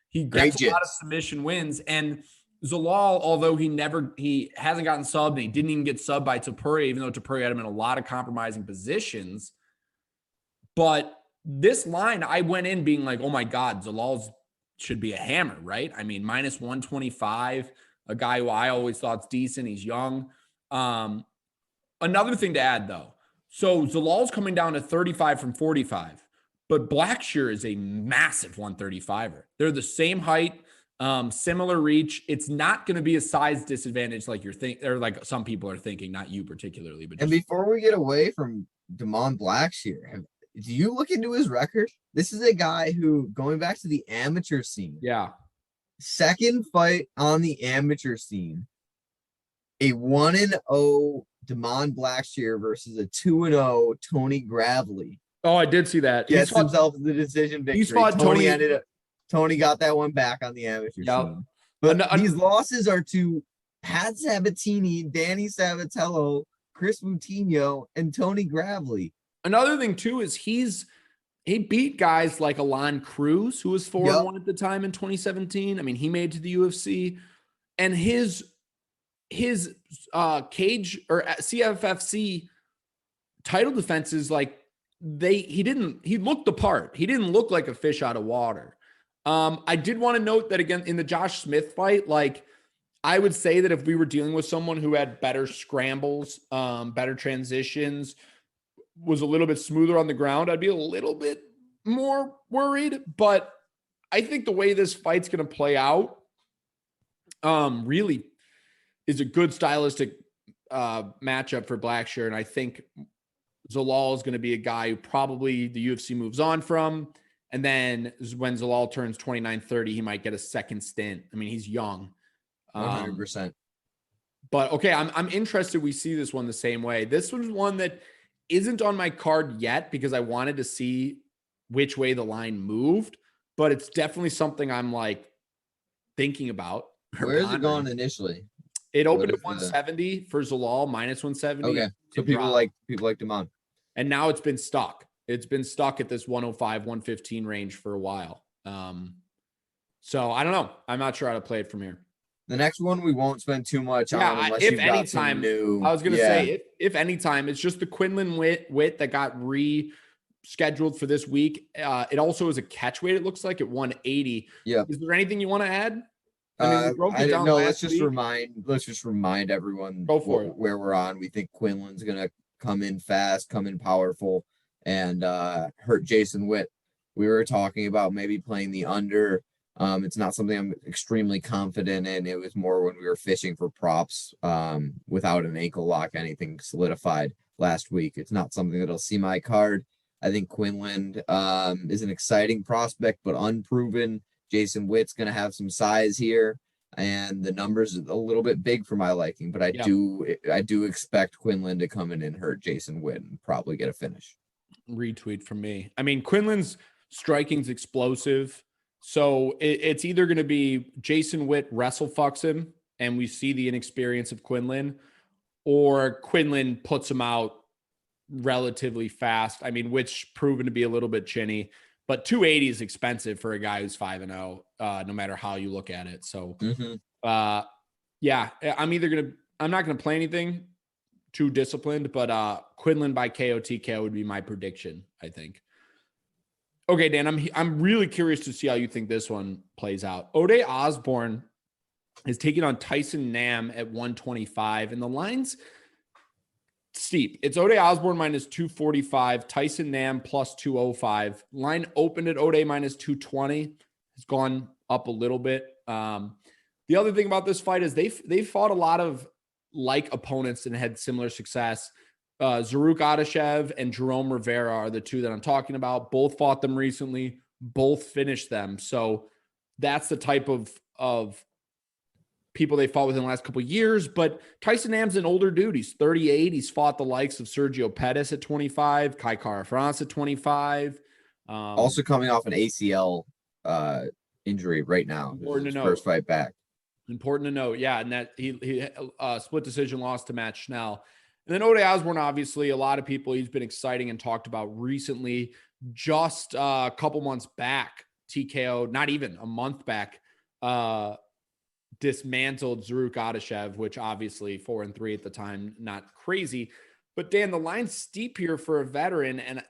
He gets a lot of submission wins. And Zalal, although he hasn't gotten subbed and he didn't even get subbed by Topuria, even though Topuria had him in a lot of compromising positions. But this line, I went in being like, oh my God, Zalal should be a hammer, right? I mean, minus 125, a guy who I always thought's decent. He's young. Another thing to add, though. So Zalal's coming down to 35 from 45, but Blackshear is a massive 135er. They're the same height, similar reach. It's not going to be a size disadvantage like you're thinking, or like some people are thinking, not you particularly. But and before we get away from Damon Blackshear, do you look into his record? This is a guy who, going back to the amateur scene, second fight on the amateur scene, a 1-0 Damon Blackshear versus a 2-0 Tony Gravely. Oh, I did see that. Gets himself the decision victory. He fought Tony. Tony got that one back on the amateur scene. But these losses are to Pat Sabatini, Danny Sabatello, Chris Moutinho, and Tony Gravely. Another thing too is he beat guys like Alon Cruz, who was 4-1 at the time in 2017. I mean, he made it to the UFC, and his cage or CFFC title defenses, like he looked the part. He didn't look like a fish out of water. I did want to note that again in the Josh Smith fight, like I would say that if we were dealing with someone who had better scrambles, better transitions, was a little bit smoother on the ground, I'd be a little bit more worried. But I think the way this fight's going to play out really is a good stylistic matchup for Blackshear. And I think Zalal is going to be a guy who probably the UFC moves on from. And then when Zalal turns 29, 30, he might get a second stint. I mean, he's young. 100%. But okay, I'm interested we see this one the same way. This was one that isn't on my card yet because I wanted to see which way the line moved, but it's definitely something I'm like, thinking about. Where is it going initially? It opened at 170 for Zalal, minus 170. Okay. So people like them on. And now it's been stuck. It's been stuck at this 105, 115 range for a while. So I don't know. I'm not sure how to play it from here. The next one we won't spend too much on unless if you've got anytime, some new. I was going to say, if anytime, it's just the Quinlan Witt that got rescheduled for this week. It also is a catch weight, it looks like, at 180. Yeah. Is there anything you want to add? I mean, we broke it down let's just remind everyone where we're on. We think Quinlan's going to come in fast, come in powerful, and hurt Jason Witt. We were talking about maybe playing the under. It's not something I'm extremely confident in. It was more when we were fishing for props without an ankle lock, anything solidified last week. It's not something that'll see my card. I think Quinlan is an exciting prospect, but unproven. Jason Witt's going to have some size here, and the numbers are a little bit big for my liking, but I do expect Quinlan to come in and hurt Jason Witt and probably get a finish. Retweet from me. I mean, Quinlan's striking's explosive. So it's either going to be Jason Witt wrestle fucks him and we see the inexperience of Quinlan, or Quinlan puts him out relatively fast. I mean, Witt's proven to be a little bit chinny, but 280 is expensive for a guy who's 5-0, no matter how you look at it. So, I'm not going to play anything too disciplined, but Quinlan by KO TKO would be my prediction, I think. Okay, Dan, I'm really curious to see how you think this one plays out. Ode Osborne is taking on Tyson Nam at 125, and the line's steep. It's Ode Osborne minus 245, Tyson Nam plus 205. Line opened at Ode minus 220. It's gone up a little bit. The other thing about this fight is they've fought a lot of like opponents and had similar success. Zaruk Adashev and Jerome Rivera are the two that I'm talking about. Both fought them recently. Both finished them. So that's the type of people they fought with in the last couple of years. But Tyson Nam's an older dude. He's 38. He's fought the likes of Sergio Pettis at 25, Kai Kara-France at 25. Also coming off an ACL injury right now. His first fight back. Important to note. Yeah, and that he split decision loss to Matt Schnell. And then Ode Osborne, obviously, a lot of people he's been exciting and talked about recently. Just a couple months back, TKO, not even a month back, dismantled Zaruk Adashev, which obviously 4-3 at the time, not crazy. But Dan, the line's steep here for a veteran, and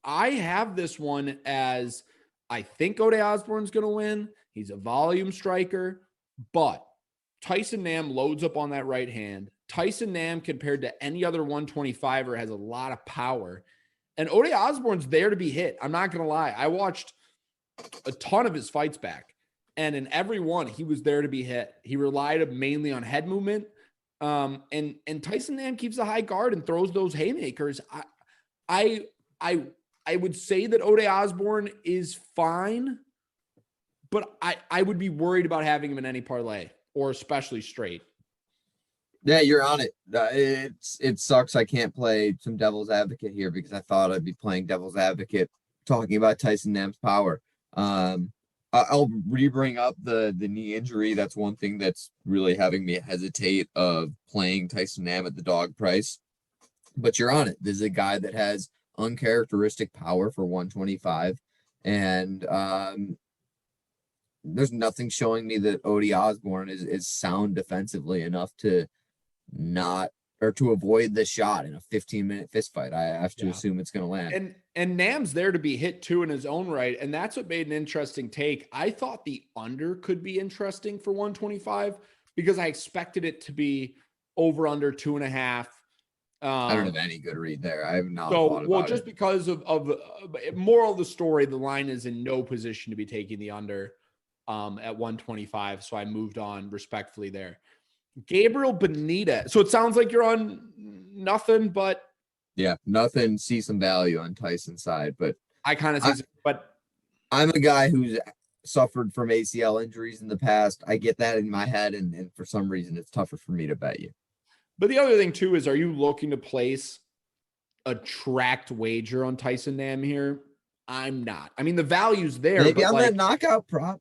I have this one as I think Ode Osborne's going to win. He's a volume striker, but Tyson Nam loads up on that right hand. Tyson Nam, compared to any other 125er, has a lot of power. And Ode Osborne's there to be hit. I'm not going to lie. I watched a ton of his fights back, and in every one, he was there to be hit. He relied mainly on head movement. And Tyson Nam keeps a high guard and throws those haymakers. I would say that Ode Osborne is fine, but I would be worried about having him in any parlay or especially straight. Yeah, you're on it. It sucks I can't play some devil's advocate here because I thought I'd be playing devil's advocate talking about Tyson Nam's power. I'll bring up the knee injury. That's one thing that's really having me hesitate of playing Tyson Nam at the dog price. But you're on it. This is a guy that has uncharacteristic power for 125. And there's nothing showing me that Ode Osborne is sound defensively enough to avoid the shot in a 15-minute fist fight. I have to assume it's going to land. And Nam's there to be hit too in his own right. And that's what made an interesting take. I thought the under could be interesting for 125 because I expected it to be over under 2.5. I don't have any good read there. I have not thought about just it. Because of moral of the story, the line is in no position to be taking the under at 125. So I moved on respectfully there. Gabriel Benitez. So it sounds like you're on nothing, but nothing. See some value on Tyson's side, but I kind of see. But I'm a guy who's suffered from ACL injuries in the past. I get that in my head, and for some reason, it's tougher for me to bet you. But the other thing too is, are you looking to place a tracked wager on Tyson Nam here? I'm not. I mean, the value's there. Maybe on that knockout prop.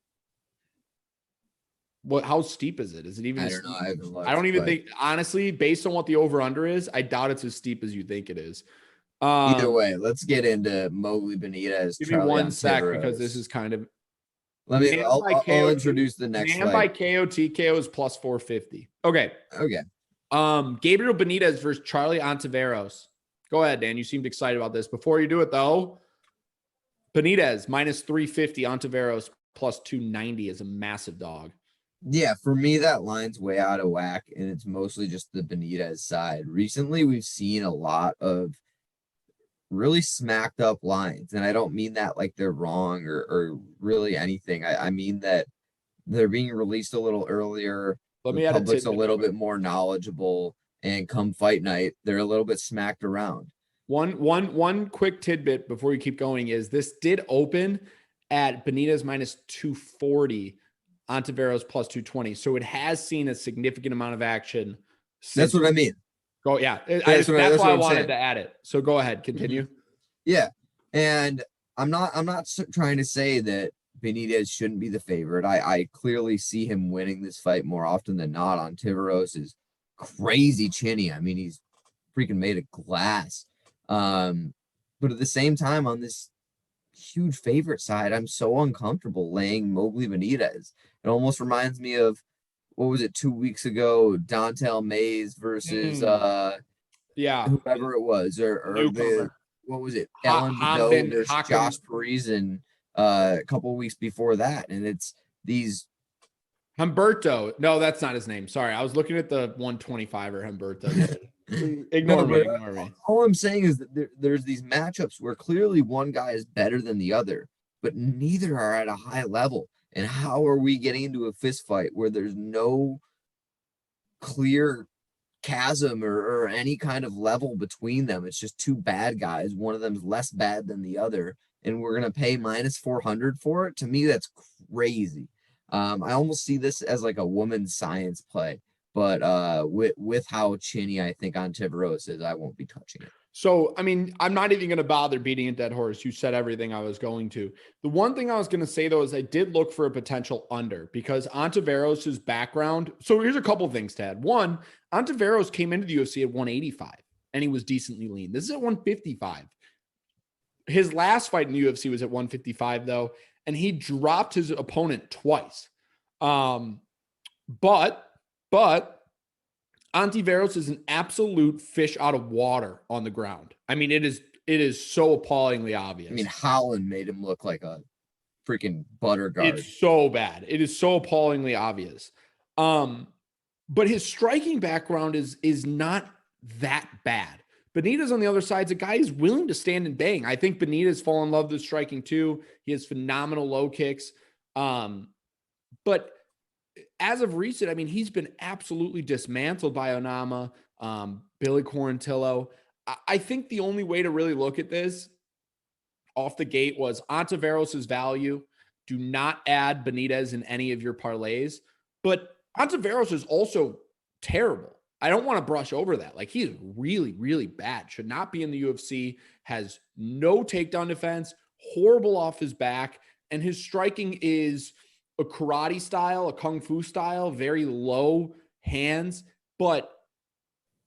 how steep is it? Is it even I as don't know. steep? I haven't looked. I don't even but think, honestly, based on what the over under is, I doubt it's as steep as you think it is. either Um, way, let's get into Mobley Benitez, Give me Charlie one sec because this Ontiveros. is kind of Let me. man by I'll KOT. introduce the next Man by fight. KO TKO is plus 450. Okay. Okay. Gabriel Benitez versus Charlie Ontiveros. Go ahead, Dan. You seemed excited about this. Before you do it, though, Benitez minus 350, Ontiveros plus 290 is a massive dog. Yeah, for me, that line's way out of whack, and it's mostly just the Benitez side. Recently, we've seen a lot of really smacked up lines, and I don't mean that like they're wrong or really anything. I mean that they're being released a little earlier. Let The me add a public's a tidbit little to it. bit more knowledgeable, and come fight night, they're a little bit smacked around. One quick tidbit before you keep going is this did open at Benitez minus 240, Ontiveros plus 220. So it has seen a significant amount of action That's since. what I mean. Go, yeah. That's That's why I what I'm wanted saying. to add it. So go ahead, continue. Yeah, and I'm not trying to say that Benitez shouldn't be the favorite. I clearly see him winning this fight more often than not. Ontiveros is crazy chinny. I mean, he's freaking made of glass. But at the same time, on this huge favorite side, I'm so uncomfortable laying Mobley Benitez. It almost reminds me of what was it 2 weeks ago, Dontel Mays versus Yeah. whoever it was, or the Newcomer. what was it, Ellen Bedeau versus Josh Parisian a couple of weeks before that, and it's these Humberto. No, that's not his name. Sorry. I was looking at the 125er Humberto. no, but Ignore me. all I'm saying is that there's these matchups where clearly one guy is better than the other, but neither are at a high level. And how are we getting into a fist fight where there's no clear chasm or any kind of level between them? It's just two bad guys. One of them's less bad than the other, and we're gonna pay minus 400 for it. To me, that's crazy. I almost see this as like a woman's science play, but with how chinny I think Ontiveros is, I won't be touching it. So, I mean, I'm not even going to bother beating a dead horse. You said everything I was going to. The one thing I was going to say, though, is I did look for a potential under because Ontiveros' background. So here's a couple of things, Tad. One, Ontiveros came into the UFC at 185 and he was decently lean. This is at 155. His last fight in the UFC was at 155, though, and he dropped his opponent twice. But Ontiveros is an absolute fish out of water on the ground. I mean, it is so appallingly obvious. I mean, Holland made him look like a freaking butter guard. It's so bad. It is so appallingly obvious. But his striking background is not that bad. Benitez on the other side is a guy who's willing to stand and bang. I think Benitez fall in love with striking too. He has phenomenal low kicks. But as of recent, I mean, he's been absolutely dismantled by Onama, Billy Quarantillo. I think the only way to really look at this off the gate was Ontiveros' value. Do not add Benitez in any of your parlays. But Ontiveros is also terrible. I don't want to brush over that. Like, he's really, really bad. Should not be in the UFC. Has no takedown defense. Horrible off his back. And his striking is a karate style, a kung fu style, very low hands, but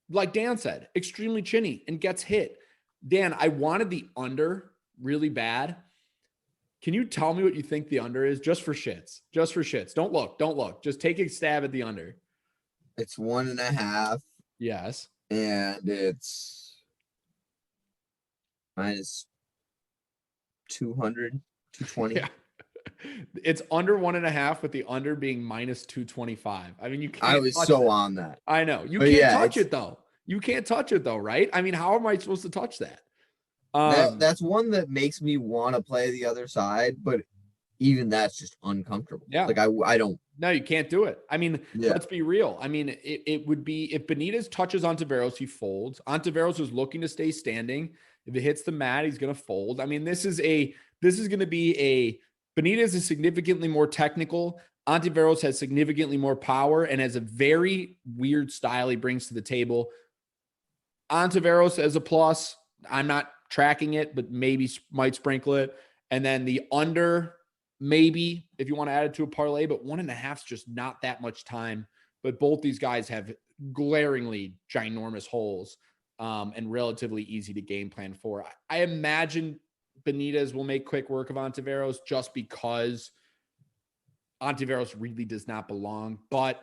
like Dan said, extremely chinny and gets hit. Dan, I wanted the under really bad. Can you tell me what you think the under is just for shits? Just for shits. Don't look. Just take a stab at the under. It's 1.5. Yes. And it's minus 200, 220. Yeah. It's under 1.5 with the under being minus 225. I mean, you can't. I was so on that. I know. You can't touch it though. You can't touch it though, right? I mean, how am I supposed to touch that? That's one that makes me want to play the other side, but even that's just uncomfortable. Yeah. Like I don't. No, you can't do it. I mean, let's be real. I mean, it would be if Benitez touches Ontiveros, he folds. Ontiveros is looking to stay standing. If it hits the mat, he's going to fold. I mean, this is going to be a Benitez is significantly more technical. Ontiveros has significantly more power and has a very weird style he brings to the table. Ontiveros as a plus. I'm not tracking it, but maybe might sprinkle it. And then the under maybe if you want to add it to a parlay, but 1.5 is just not that much time. But both these guys have glaringly ginormous holes and relatively easy to game plan for. I imagine Benitez will make quick work of Ontiveros just because Ontiveros really does not belong, but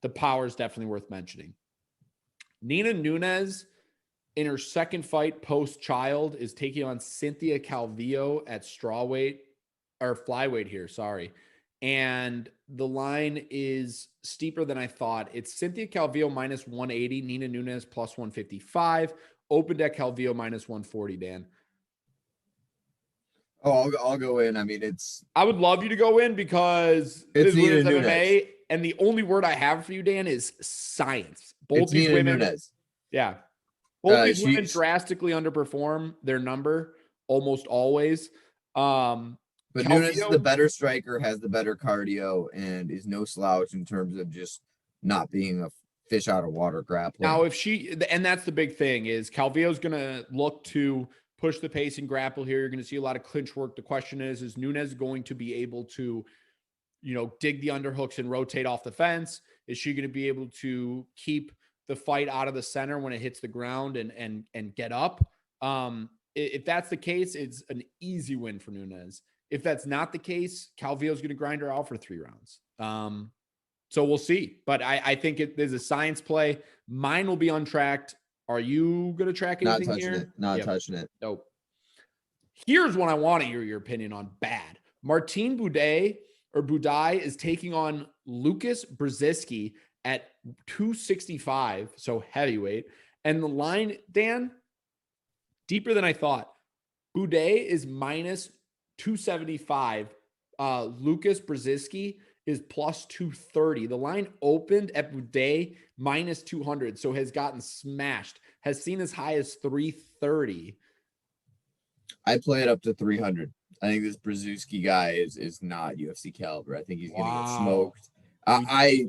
the power is definitely worth mentioning. Nina Nunes, in her second fight post-child, is taking on Cynthia Calvillo at flyweight here, sorry. And the line is steeper than I thought. It's Cynthia Calvillo minus 180, Nina Nunes plus 155, opened at Calvillo minus 140, Dan. Oh, I'll go in. I mean, I would love you to go in because it's Nina Nina MMA, Nunes. and the only word I have for you, Dan, is science. Both It's these Nina women, Nunes. yeah, both these women She's drastically underperform their number almost always. But Nunes is the better striker, has the better cardio, and is no slouch in terms of just not being a fish out of water grappler. Now, and that's the big thing, is Calvillo's going to look to push the pace and grapple here. You're going to see a lot of clinch work. The question is Nunes going to be able to, dig the underhooks and rotate off the fence? Is she going to be able to keep the fight out of the center when it hits the ground and get up? If that's the case, it's an easy win for Nunes. If that's not the case, Calvillo's going to grind her out for 3 rounds. So we'll see. But I think there's a science play. Mine will be untracked. Are you going to track anything here? Not touching it. Nope. Here's what I want to hear your opinion on bad. Martin Buday is taking on Lucas Brzezinski at 265, so heavyweight. And the line, Dan, deeper than I thought. Buday is minus 275. Lucas Brzezinski is plus 230. The line opened at Buday minus 200, so has gotten smashed. Has seen as high as 330. I play it up to 300. I think this Brzezinski guy is not UFC caliber. I think he's going to get smoked. I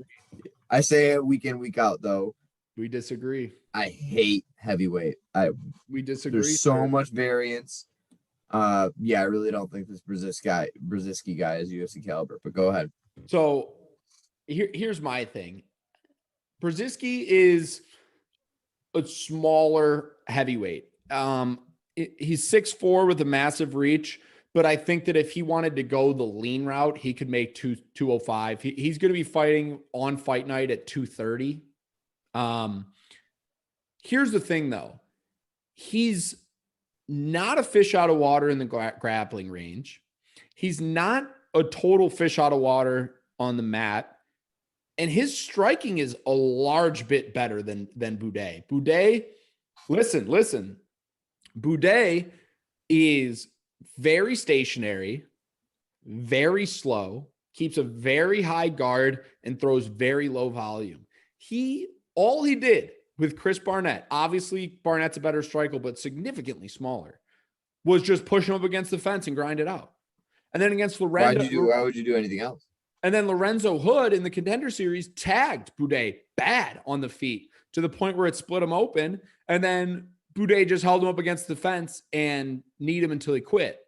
say it week in, week out, though. We disagree. I hate heavyweight. We disagree. There's so much variance. I really don't think this Brzezinski guy is UFC caliber, but go ahead. So here's my thing. Brzezinski is a smaller heavyweight. He's 6'4" with a massive reach, but I think that if he wanted to go the lean route, he could make 205. He's going to be fighting on fight night at 230. Here's the thing, though. He's not a fish out of water in the grappling range. He's not a total fish out of water on the mat. And his striking is a large bit better than Buday. Buday, listen. Buday is very stationary, very slow, keeps a very high guard, and throws very low volume. All he did with Chris Barnett, obviously Barnett's a better striker, but significantly smaller, was just push him up against the fence and grind it out. And then against Lorenzo. Why would you do anything else? And then Lorenzo Hood in the Contender Series tagged Buday bad on the feet to the point where it split him open. And then Buday just held him up against the fence and kneed him until he quit.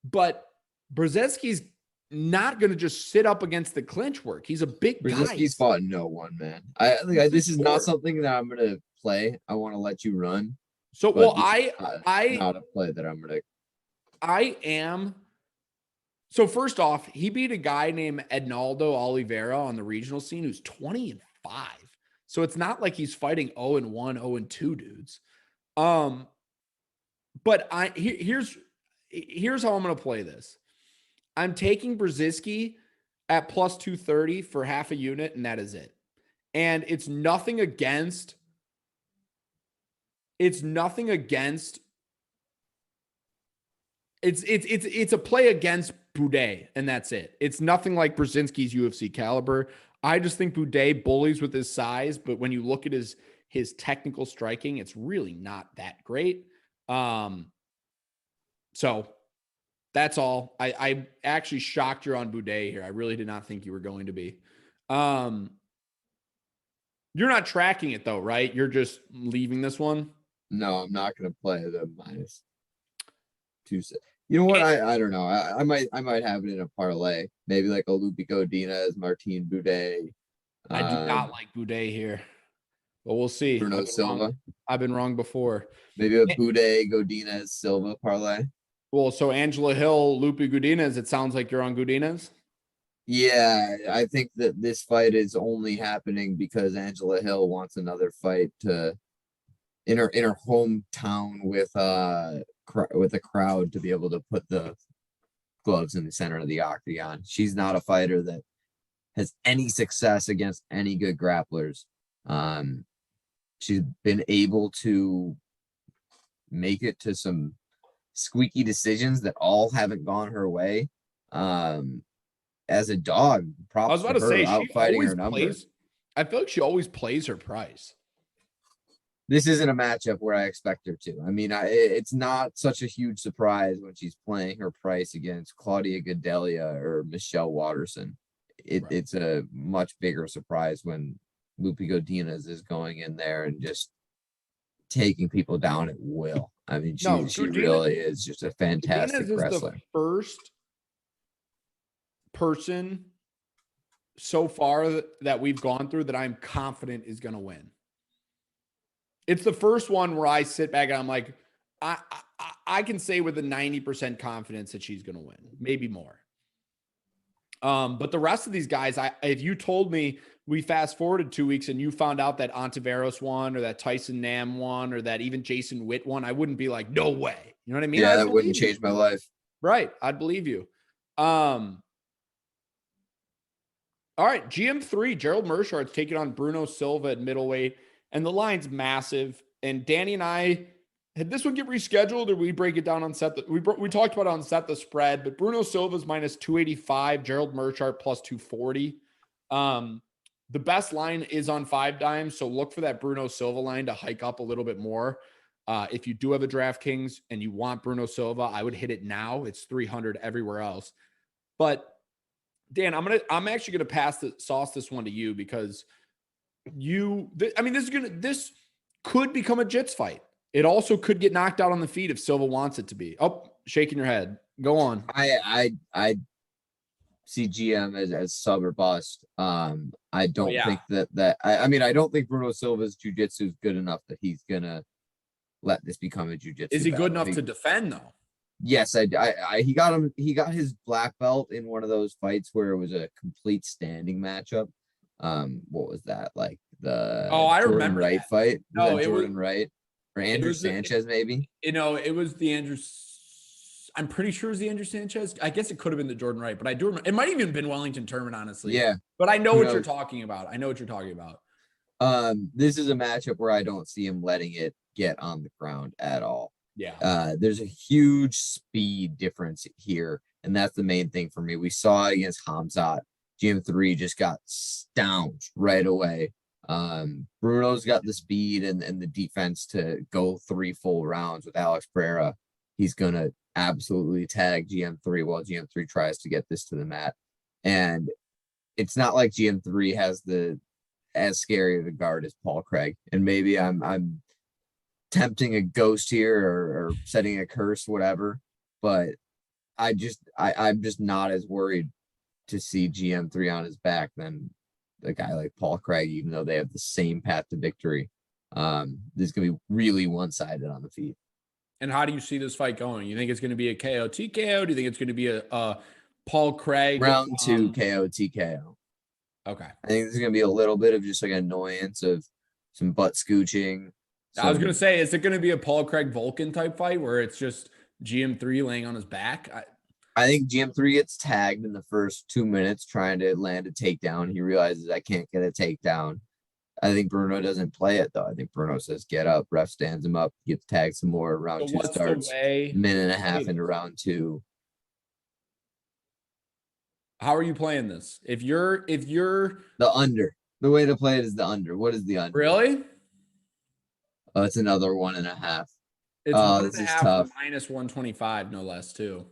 But Brzezinski's not going to just sit up against the clinch work. He's a big guy. Brzezinski's fought no one, man. This is not something that I'm going to play. I want to let you run. So, well, I not a play that I'm going to. I am. So first off, he beat a guy named Ednaldo Oliveira on the regional scene who's 20-5. So it's not like he's fighting 0-1, 0-2 dudes. But here's how I'm going to play this. I'm taking Brzezinski at plus 230 for half a unit, and that is it. And it's nothing against. It's a play against Buday, and that's it. It's nothing like Brzezinski's UFC caliber. I just think Buday bullies with his size, but when you look at his technical striking, it's really not that great. So that's all. I actually shocked you're on Buday here. I really did not think you were going to be. You're not tracking it though, right? You're just leaving this one. No, I'm not going to play the minus 2. You know what? I don't know. I might have it in a parlay. Maybe like a Lupi Godinez, Martin Budet, I do not um, like Boudet here, but we'll see. Bruno I've been wrong. Silva. I've been wrong before. Maybe a Eh, Budet, Godinez, Silva parlay. Well, so Angela Hill, Lupe Gudinez. It sounds like you're on Gudinez. Yeah, I think that this fight is only happening because Angela Hill wants another fight to in her hometown with a crowd to be able to put the gloves in the center of the octagon. She's not a fighter that has any success against any good grapplers. Um, she's been able to make it to some squeaky decisions that all haven't gone her way. As a dog, I was props about to to her say out she fighting always her number. plays. I feel like she always plays her price. This isn't a matchup where I expect her to. I mean, it's not such a huge surprise when she's playing her price against Claudia Gadelia or Michelle Watterson. Right. It's a much bigger surprise when Lupi Godinez is going in there and just taking people down at will. I mean, she really is just a fantastic Gudinez is wrestler. the first person so far that we've gone through that I'm confident is going to win. It's the first one where I sit back and I'm like, I can say with a 90% confidence that she's going to win, maybe more. But the rest of these guys, if you told me we fast forwarded 2 weeks and you found out that Ontiveros won or that Tyson Nam won or that even Jason Witt won, I wouldn't be like, no way. You know what I mean? Yeah, I'd that wouldn't believe you. change my life. Right. I'd believe you. All right. GM3, Gerald Mershart's taking on Bruno Silva at middleweight, and the line's massive. And Danny and I, had this one get rescheduled or we break it down on set? We talked about it on set the spread, but Bruno Silva's minus 285, Gerald Mershaert plus 240. The best line is on 5 dimes, so look for that Bruno Silva line to hike up a little bit more. If you do have a DraftKings and you want Bruno Silva, I would hit it now. It's 300 everywhere else. But Dan, I'm actually gonna sauce this one to you because this could become a Jits fight. It also could get knocked out on the feet if Silva wants it to be. Oh, shaking your head. Go on. I see GM as sub or bust. I don't think that I don't think Bruno Silva's jiu-jitsu is good enough that he's gonna let this become a jiu-jitsu. Is he good enough to defend though? Yes, he got his black belt in one of those fights where it was a complete standing matchup. What was that? Like the I Jordan remember Wright that. fight? No, it Jordan was Wright or Andrew Sanchez, maybe? It was the Andrew. I'm pretty sure it was the Andrew Sanchez. I guess it could have been the Jordan Wright, but I do remember. It might have even been Wellington Turman, honestly. Yeah. But I know what you're talking about. This is a matchup where I don't see him letting it get on the ground at all. Yeah. There's a huge speed difference here, and that's the main thing for me. We saw it against Hamzat. GM3 just got stounced right away. Bruno's got the speed and the defense to go 3 full rounds with Alex Pereira. He's gonna absolutely tag GM3 while GM3 tries to get this to the mat. And it's not like GM3 has as scary of a guard as Paul Craig. And maybe I'm tempting a ghost here or setting a curse, whatever. But I'm just not as worried to see GM3 on his back than a guy like Paul Craig, even though they have the same path to victory. This is gonna be really one-sided on the feet. And how do you see this fight going? You think it's going to be a KO TKO? Do you think it's going to be a Paul Craig round 2 KO TKO? Okay. I think there's going to be a little bit of just like annoyance of some butt scooching. I was going to say, is it going to be a Paul Craig Vulcan type fight where it's just GM3 laying on his back? I think GM3 gets tagged in the first 2 minutes trying to land a takedown. He realizes I can't get a takedown. I think Bruno doesn't play it though. I think Bruno says, get up, ref stands him up, gets tagged some more. Round 2 starts, minute and a half into round 2. How are you playing this? If you're the under, the way to play it is the under. What is the under? Really? Oh, it's another 1.5. It's this is tough. Minus 125, no less too.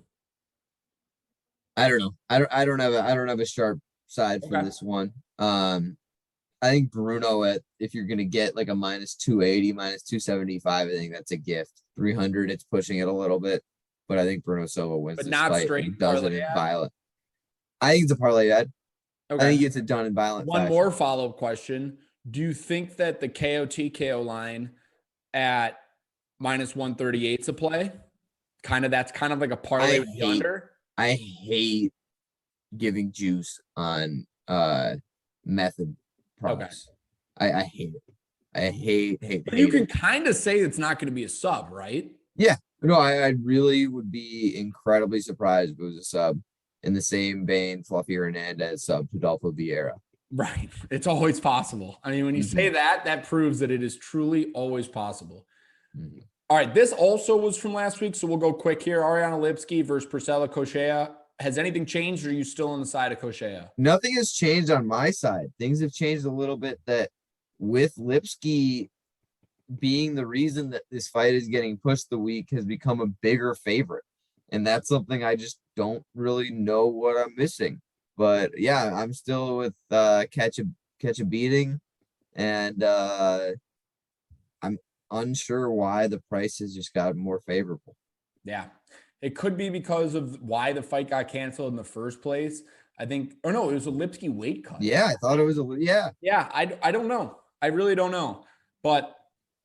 I don't know. I don't have a sharp side for this one. I think Bruno if you're gonna get like a minus 280, minus 275, I think that's a gift. 300, it's pushing it a little bit. but I think Bruno Silva wins But this not fight straight and does it parlay in ad? violent. I think it's a parlay ad. I think Okay. he gets it done in violent One fashion. more follow-up question. Do you think that the KO TKO line at minus 138 is a play? That's kind of like a parlay with the under. I hate giving juice on method props. Okay. I hate it. I hate But you can it. kind of say it's not going to be a sub, right? Yeah. No, I really would be incredibly surprised if it was a sub in the same vein Fluffy Hernandez sub to Adolfo Vieira. Right. It's always possible. I mean, when you say that, that proves that it is truly always possible. Mm-hmm. All right. This also was from last week, so we'll go quick here. Ariana Lipsky versus Priscilla Koshea. Has anything changed, or are you still on the side of Koshea? Nothing has changed on my side. Things have changed a little bit that with Lipsky being the reason that this fight is getting pushed the week has become a bigger favorite. And that's something I just don't really know what I'm missing. But yeah, I'm still with catch a beating. And I'm unsure why the price has just gotten more favorable. Yeah. It could be because of why the fight got canceled in the first place. I think, or no, it was a Lipsky weight cut. Yeah, I thought it was Yeah, I don't know. I really don't know. But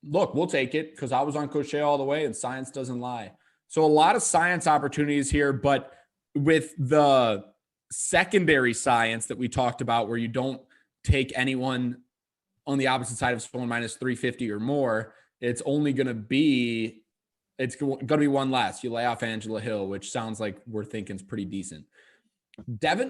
look, we'll take it because I was on Koshea all the way and science doesn't lie. So a lot of science opportunities here, but with the secondary science that we talked about where you don't take anyone on the opposite side of someone minus 350 or more, it's only going to be one less. You lay off Angela Hill, which sounds like we're thinking is pretty decent. Devin,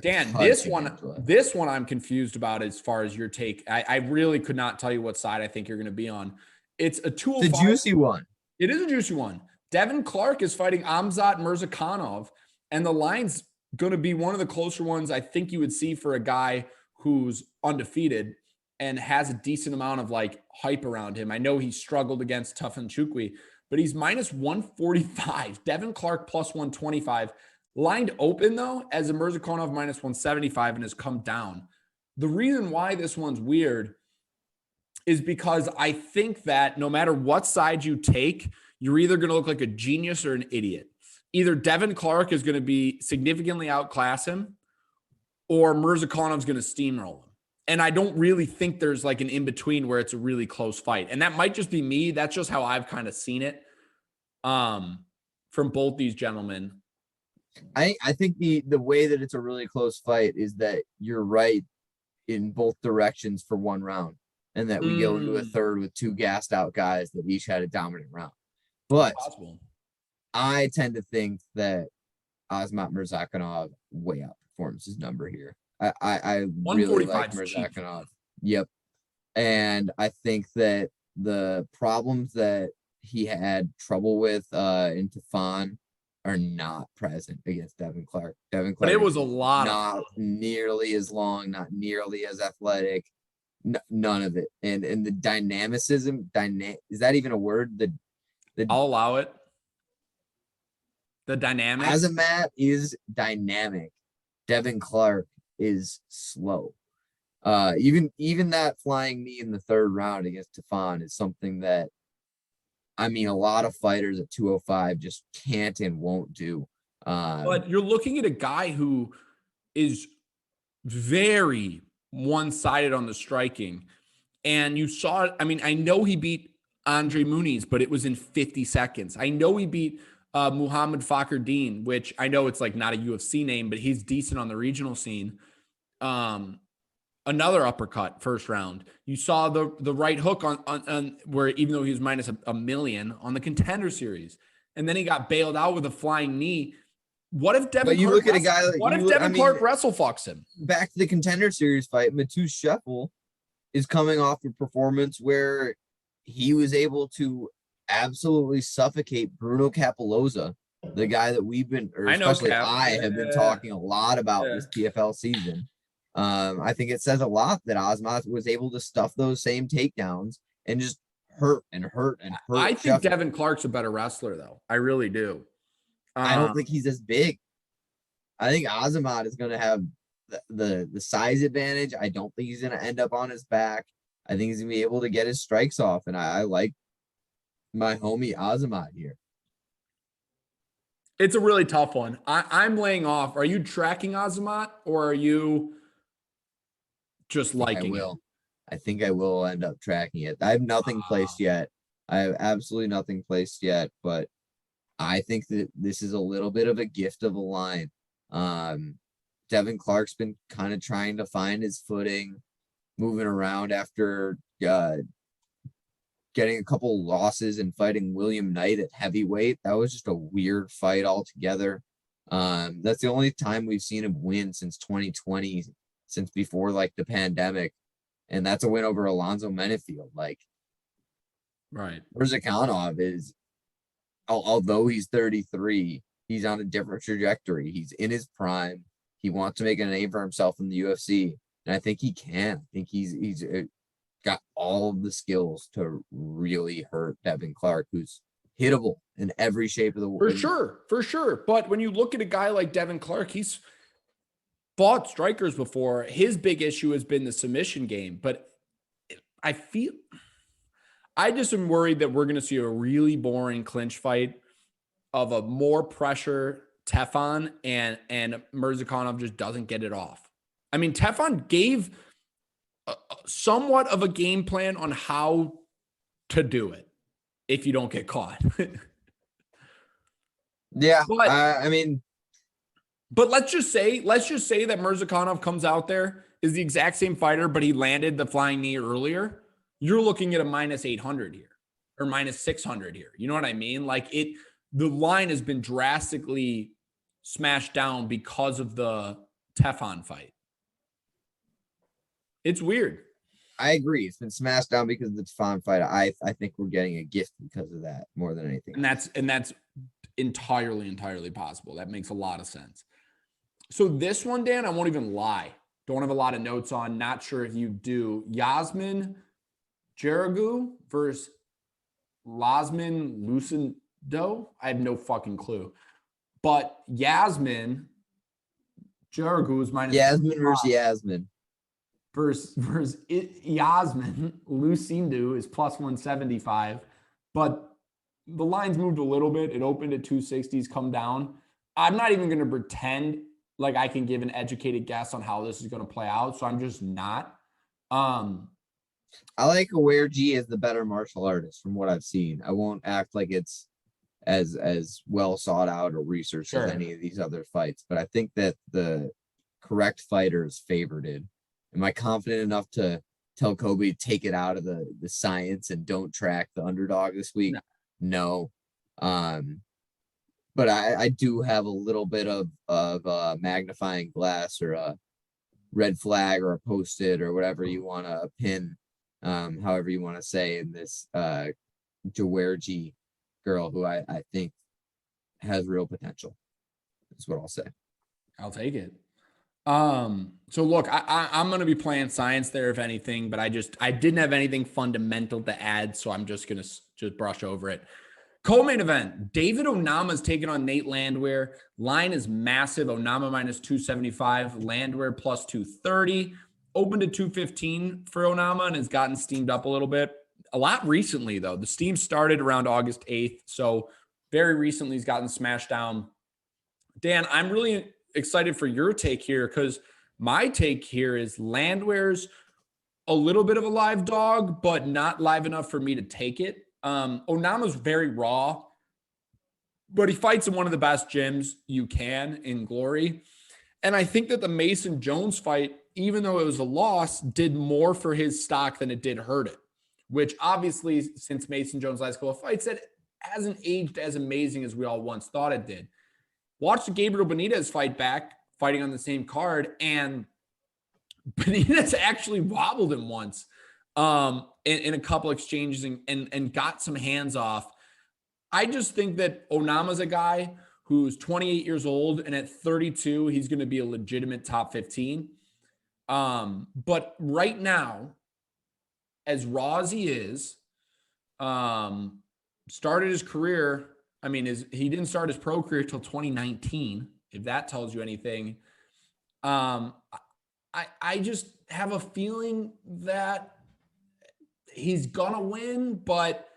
Dan, this one I'm confused about as far as your take. I really could not tell you what side I think you're going to be on. It's a 205. The juicy one. It is a juicy one. Devin Clark is fighting Amzat Mirzakhanov, and the line's going to be one of the closer ones I think you would see for a guy who's undefeated and has a decent amount of like hype around him. I know he struggled against Tufan Chukwi, but he's minus 145. Devin Clark plus 125. Lined open, though, as a Mirzakhanov minus 175 and has come down. The reason why this one's weird is because I think that no matter what side you take, you're either going to look like a genius or an idiot. Either Devin Clark is going to be significantly outclass him or Mirzakhanov's going to steamroll him. And I don't really think there's like an in-between where it's a really close fight. And that might just be me. That's just how I've kind of seen it from both these gentlemen. I think the way that it's a really close fight is that you're right in both directions for one round, and that we go into a third with two gassed out guys that each had a dominant round. But I tend to think that Azamat Mirzakhanov way outperforms his number here. I really like Mirzakhanov. Yep. And I think that the problems that he had trouble with in Tufan are not present against Devin Clark. But it was a lot not nearly as long, not nearly as athletic, none of it. And the dynamicism, is that even a word? I'll allow it. The dynamic. Azamat is dynamic. Devin Clark is slow. Even that flying knee in the third round against Tufan is something that, I mean, a lot of fighters at 205 just can't and won't do. But you're looking at a guy who is very one-sided on the striking. And you saw it. I mean, I know he beat Andre Muniz, but it was in 50 seconds. I know he beat Muhammad Fakhreddin, which I know it's like not a UFC name, but he's decent on the regional scene. Another uppercut first round. You saw the right hook on where, even though he was minus a million on the Contender Series, and then he got bailed out with a flying knee. What if Devin? But you Clark look at a guy. What if Devin Clark wrestle fucks him? Back to the Contender Series fight, Mateusz Scheffel is coming off a performance where he was able to absolutely suffocate Bruno Capoloza, the guy that we've been, or especially I have been talking a lot about this PFL season. I think it says a lot that Azamat was able to stuff those same takedowns and just hurt. I think Devin Clark's a better wrestler, though. I really do. I don't think he's as big. I think Azamat is going to have the size advantage. I don't think he's going to end up on his back. I think he's going to be able to get his strikes off, and I like my homie Azamat here. It's a really tough one. I'm laying off. Are you tracking Azamat or are you just I liking it? will. I think I will end up tracking it. I have nothing placed yet. I have absolutely nothing placed yet, but I think that this is a little bit of a gift of a line. Um, Devin Clark's been kind of trying to find his footing, moving around after getting a couple losses and fighting William Knight at heavyweight. That was just a weird fight altogether. That's the only time we've seen him win since 2020, since before like the pandemic, and that's a win over Alonzo Menefield. Like Right. Murzakanov is, although he's 33, he's on a different trajectory. He's in his prime. He wants to make a name for himself in the UFC, and I think he can. I think he's got all of the skills to really hurt Devin Clark, who's hittable in every shape of the For world. sure. For sure. But when you look at a guy like Devin Clark, he's fought strikers before. His big issue has been the submission game. But I feel I just am worried that we're going to see a really boring clinch fight of a more pressure Tefan and Murzakanov just doesn't get it off. I mean, Tefan gave somewhat of a game plan on how to do it if you don't get caught. Yeah, but I mean, but let's just say that Murzakanov comes out there, is the exact same fighter, but he landed the flying knee earlier. You're looking at a minus 800 here or minus 600 here. You know what I mean? Like the line has been drastically smashed down because of the Tefan fight. It's weird. I agree. It's been smashed down because of the Tefan fight. I think we're getting a gift because of that more than anything. And that's entirely possible. That makes a lot of sense. So this one, Dan, I won't even lie. Don't have a lot of notes on. Not sure if you do. Yasmin Jaragu versus Lasmin Lucindo. I have no fucking clue. But Yasmin Jaragu is minus Yasmin versus Yasmin. Versus Yasmin Lucindo is plus 175. But the line's moved a little bit. It opened at 260s, come down. I'm not even going to pretend like I can give an educated guess on how this is going to play out. So I'm just not. I like Aware G as the better martial artist from what I've seen. I won't act like it's as well sought out or researched as any of these other fights, but I think that the correct fighter is favorited. Am I confident enough to tell Kobe take it out of the science and don't track the underdog this week? No. But I do have a little bit of a magnifying glass or a red flag or a post-it or whatever you want to pin, however you want to say, in this Jawerji girl who I think has real potential. That's what I'll say. I'll take it. So look, I'm going to be playing science there, if anything, but I didn't have anything fundamental to add. So I'm just going to just brush over it. Co-main event, David Onama's taking on Nate Landwehr. Line is massive. Onama minus 275, Landwehr plus 230. Opened at 215 for Onama and has gotten steamed up a little bit. A lot recently, though. The steam started around August 8th. So very recently he's gotten smashed down. Dan, I'm really excited for your take here because my take here is Landwehr's a little bit of a live dog, but not live enough for me to take it. Onama's very raw, but he fights in one of the best gyms you can in Glory. And I think that the Mason Jones fight, even though it was a loss, did more for his stock than it did hurt it, which obviously since Mason Jones' last couple of fights, that hasn't aged as amazing as we all once thought it did. Watch the Gabriel Benitez fight back, fighting on the same card, and Benitez actually wobbled him once in a couple exchanges and got some hands off. I just think that Onama's a guy who's 28 years old, and at 32, he's going to be a legitimate top 15. But right now, as raw as he is, started his career. I mean, he didn't start his pro career till 2019, if that tells you anything. I just have a feeling that he's gonna win, but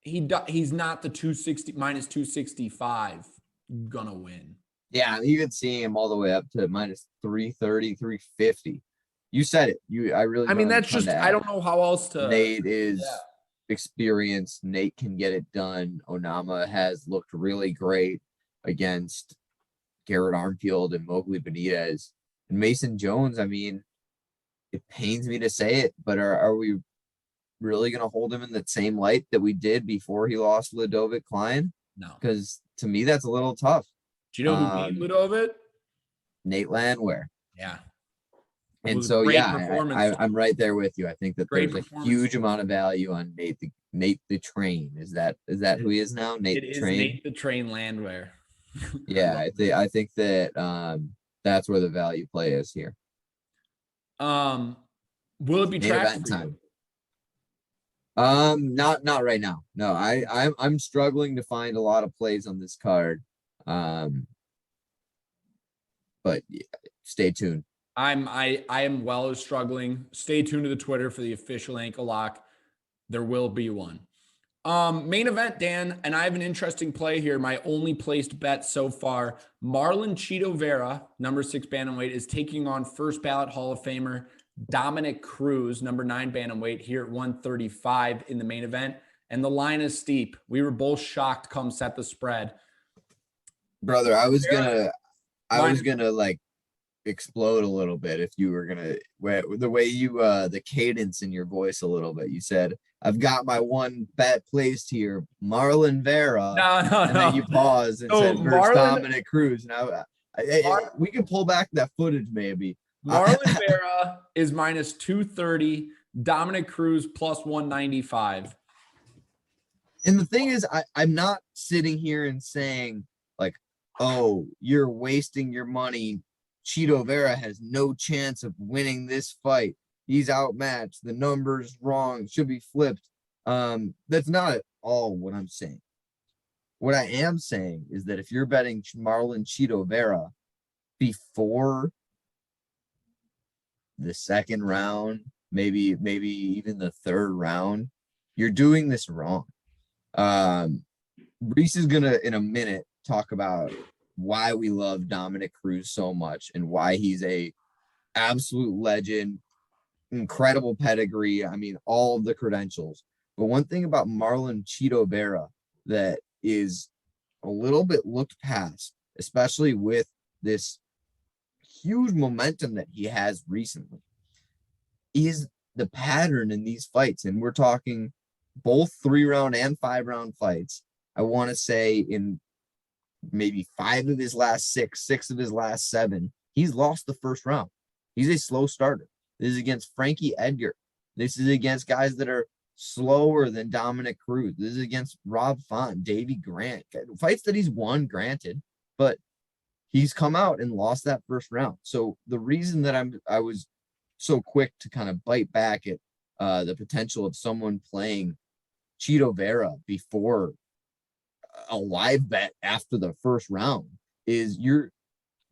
he's not the 260 minus 265 gonna win. Yeah, I'm even seeing him all the way up to minus 330, 350. You said it. I really I don't mean, have a that's ton just, to I add. don't know how else to. Nate Yeah. is experienced. Nate can get it done. Onama has looked really great against Garrett Armfield and Mowgli Benitez. And Mason Jones, I mean, it pains me to say it, but are we really going to hold him in that same light that we did before he lost Ludovic Klein? No. Because to me, that's a little tough. Do you know who beat Ludovic? Nate Landwehr. Yeah. And so, yeah, I'm right there with you. I think that Great there's a huge amount of value on Nate the Train. Is that who he is now? Nate It the is Train. Nate the Train Landwehr. Yeah, I think that that's where the value play is here. Will it be Main tracked event for time. you? Not right now. No, I'm struggling to find a lot of plays on this card. But yeah, stay tuned. I am well as struggling. Stay tuned to the Twitter for the official ankle lock. There will be one. Main event, Dan, and I have an interesting play here. My only placed bet so far. Marlon Cheeto Vera, number 6 bantamweight, is taking on first ballot Hall of Famer Dominic Cruz, number 9 bantamweight, here at 135 in the main event. And the line is steep. We were both shocked come set the spread. Brother, I was gonna like explode a little bit if you were gonna the way you the cadence in your voice a little bit. You said, I've got my one bet placed here, Marlon Vera. And then you paused and said versus Dominic Cruz. Now we can pull back that footage maybe. Marlon Vera is minus 230, Dominic Cruz plus 195. And the thing is, I'm not sitting here and saying like, oh, you're wasting your money. Cheeto Vera has no chance of winning this fight. He's outmatched. The number's wrong. Should be flipped. That's not at all what I'm saying. What I am saying is that if you're betting Marlon Cheeto Vera before the second round, maybe even the third round, you're doing this wrong. Reece is gonna in a minute talk about why we love Dominic Cruz so much and why he's a absolute legend, incredible pedigree. I mean, all of the credentials. But one thing about Marlon Cheeto Vera that is a little bit looked past, especially with this huge momentum that he has recently, is the pattern in these fights. And we're talking both 3-round and 5-round fights. I want to say in maybe 5 of his last 6 of his last 7, he's lost the first round. He's a slow starter. This is against Frankie Edgar. This is against guys that are slower than Dominic Cruz. This is against Rob Font, Davey Grant. Fights that he's won, granted, but he's come out and lost that first round. So the reason that I was so quick to kind of bite back at the potential of someone playing Cheeto Vera before a live bet after the first round is you're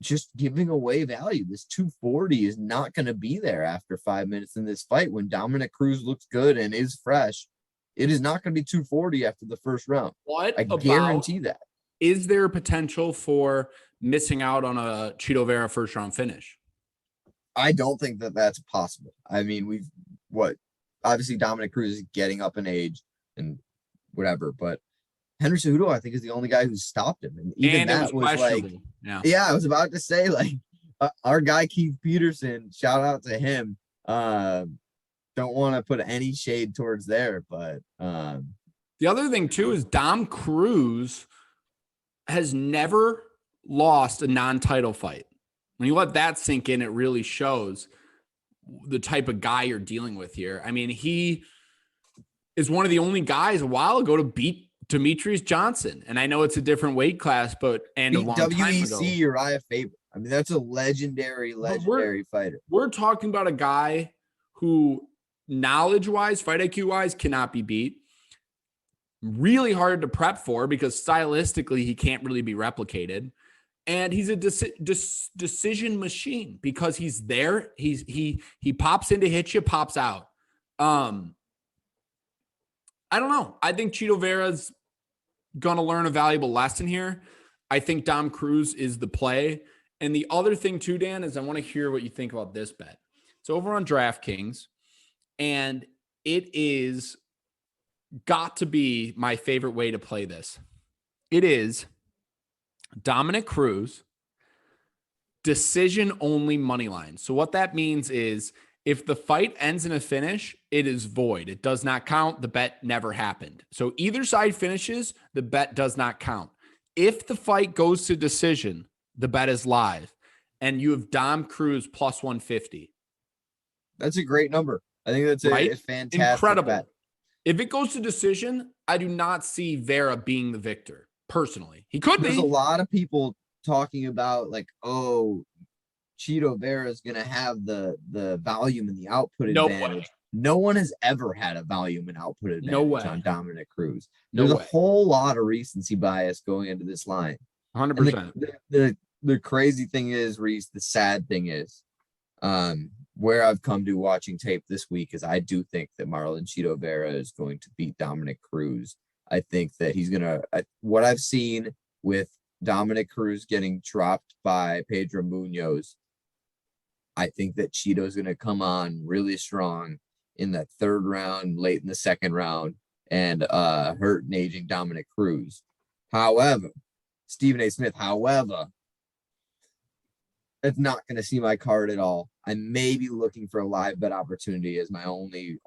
just giving away value. This 240 is not going to be there after 5 minutes in this fight. When Dominic Cruz looks good and is fresh, it is not going to be 240 after the first round. I guarantee that. Is there potential for missing out on a Cheeto Vera first round finish? I don't think that that's possible. I mean, obviously Dominic Cruz is getting up in age and whatever, but Henry Cejudo, I think, is the only guy who stopped him. And even that was like, yeah, I was about to say, like, our guy, Keith Peterson, shout out to him. Don't want to put any shade towards there, but the other thing too is Dom Cruz has never lost a non-title fight. When you let that sink in, it really shows the type of guy you're dealing with here. I mean, he is one of the only guys a while ago to beat Demetrius Johnson. And I know it's a different weight class, but and a long time ago. WEC Uriah Faber. I mean, that's a legendary fighter. We're talking about a guy who knowledge-wise, fight IQ-wise, cannot be beat. Really hard to prep for because stylistically he can't really be replicated. And he's a decision machine because he's there. He pops in to hit you, pops out. I don't know. I think Cheeto Vera's going to learn a valuable lesson here. I think Dom Cruz is the play. And the other thing too, Dan, is I want to hear what you think about this bet. It's over on DraftKings, and it is got to be my favorite way to play this. It is Dominic Cruz, decision only money line. So what that means is if the fight ends in a finish, it is void. It does not count. The bet never happened. So either side finishes, the bet does not count. If the fight goes to decision, the bet is live. And you have Dom Cruz plus 150. That's a great number. I think that's a fantastic Incredible. bet. If it goes to decision, I do not see Vera being the victor, personally. He could be. There's a lot of people talking about like, oh, Chito Vera is going to have the volume and the output advantage. No one has ever had a volume and output advantage on Dominic Cruz. There's a whole lot of recency bias going into this line. 100%. The crazy thing is, Reece, the sad thing is, where I've come to watching tape this week is I do think that Marlon Chito Vera is going to beat Dominic Cruz. I think that he's going to, what I've seen with Dominic Cruz getting dropped by Pedro Munoz, I think that Chito's going to come on really strong in that third round, late in the second round, and hurt an aging Dominic Cruz. However, Stephen A. Smith, it's not going to see my card at all. I may be looking for a live bet opportunity as my only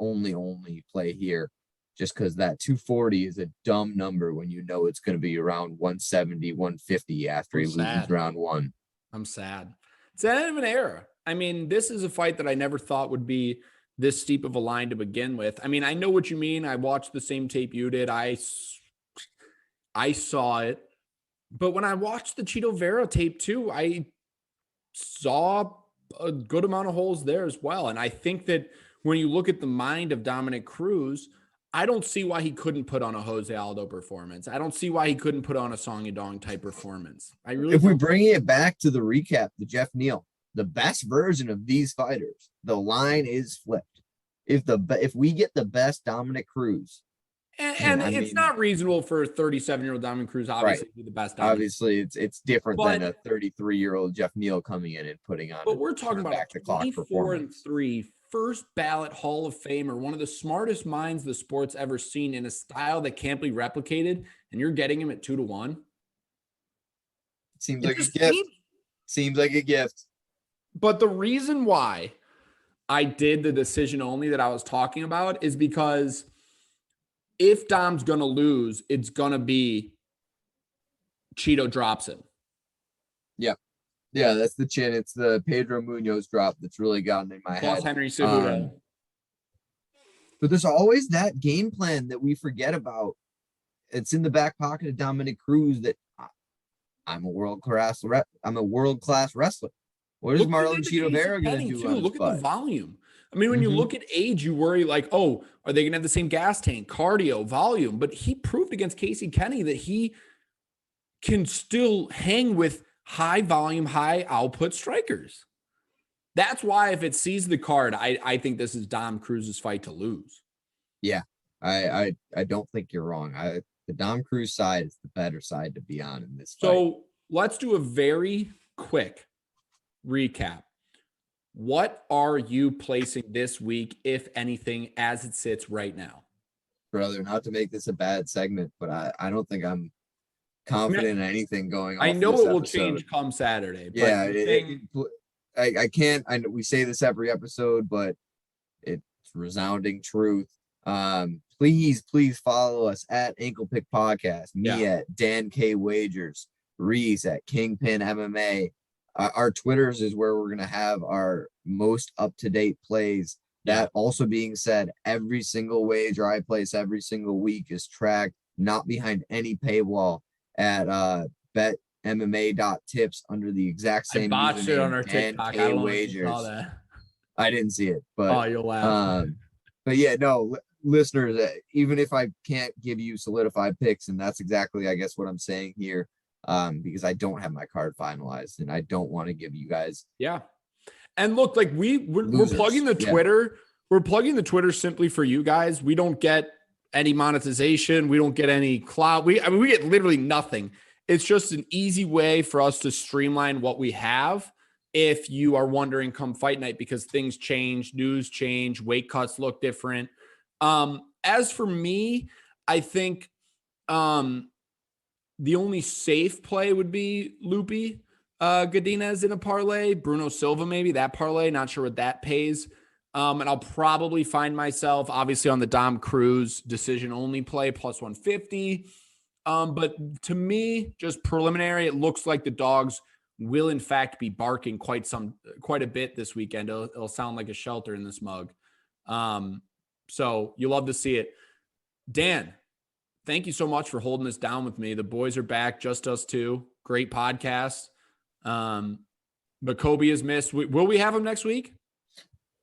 play here, just because that 240 is a dumb number when you know it's going to be around 170, 150 after he loses round one. I'm sad. It's the end of an era. I mean, this is a fight that I never thought would be this steep of a line to begin with. I mean, I know what you mean. I watched the same tape you did. I saw it. But when I watched the Chito Vera tape too, I saw a good amount of holes there as well. And I think that when you look at the mind of Dominic Cruz, I don't see why he couldn't put on a Jose Aldo performance. I don't see why he couldn't put on a Song Yadong type performance. If we bring it back to the recap, the Jeff Neal, the best version of these fighters, the line is flipped. If we get the best Dominic Cruz, and it's not reasonable for a 37-year-old Dominic Cruz, obviously, to be the best. Obviously, it's different than a 33-year-old Jeff Neal coming in and putting on. But we're talking about a 24-3 first ballot Hall of Famer, one of the smartest minds the sport's ever seen in a style that can't be replicated, and you're getting him at 2-1. Seems like a gift. Seems like a gift. But the reason why I did the decision only that I was talking about is because if Dom's going to lose, it's going to be Chito drops him. Yeah. Yeah, that's the chin. It's the Pedro Munoz drop that's really gotten in my head. Henry Cejudo. But there's always that game plan that we forget about. It's in the back pocket of Dominic Cruz that I'm a world-class wrestler. What is Marlon Chito Vera going to do? Look at the volume. I mean, when you look at age, you worry like, oh, are they going to have the same gas tank, cardio, volume? But he proved against Casey Kenny that he can still hang with high volume, high output strikers. That's why if it sees the card, I think this is Dom Cruz's fight to lose. Yeah, I don't think you're wrong. The Dom Cruz side is the better side to be on in this fight. So let's do a very quick recap. What are you placing this week, if anything, as it sits right now? Brother, not to make this a bad segment, but I don't think I'm confident in anything going on. I know it will change come Saturday. But yeah, I can't. We say this every episode, but it's resounding truth. Please follow us at Ankle Pick Podcast, me at DanKwagers, Reece at Kingpin MMA. Our Twitters is where we're going to have our most up-to-date plays. That also being said, every single wager I place every single week is tracked, not behind any paywall, at betmma.tips under the exact same I botched it on our TikTok. I don't know if you saw that. I didn't see it, but you'll laugh. But yeah, no, listeners, even if I can't give you solidified picks, and that's exactly, I guess, what I'm saying here, because I don't have my card finalized and I don't want to give you guys. Yeah. And look, like we're plugging the Twitter. Yeah. We're plugging the Twitter simply for you guys. We don't get any monetization. We don't get any clout. We get literally nothing. it's just an easy way for us to streamline what we have. If you are wondering come fight night, because things change, news change, weight cuts look different. As for me, I think the only safe play would be Loopy Godinez in a parlay. Bruno Silva, maybe that parlay. Not sure what that pays. And I'll probably find myself obviously on the Dom Cruz decision only play plus 150. But to me, just preliminary, it looks like the dogs will in fact be barking quite a bit this weekend. It'll sound like a shelter in this mug. So you'll love to see it. Dan, thank you so much for holding this down with me. The boys are back, just us two. Great podcast. But Kobe is missed. Will we have him next week?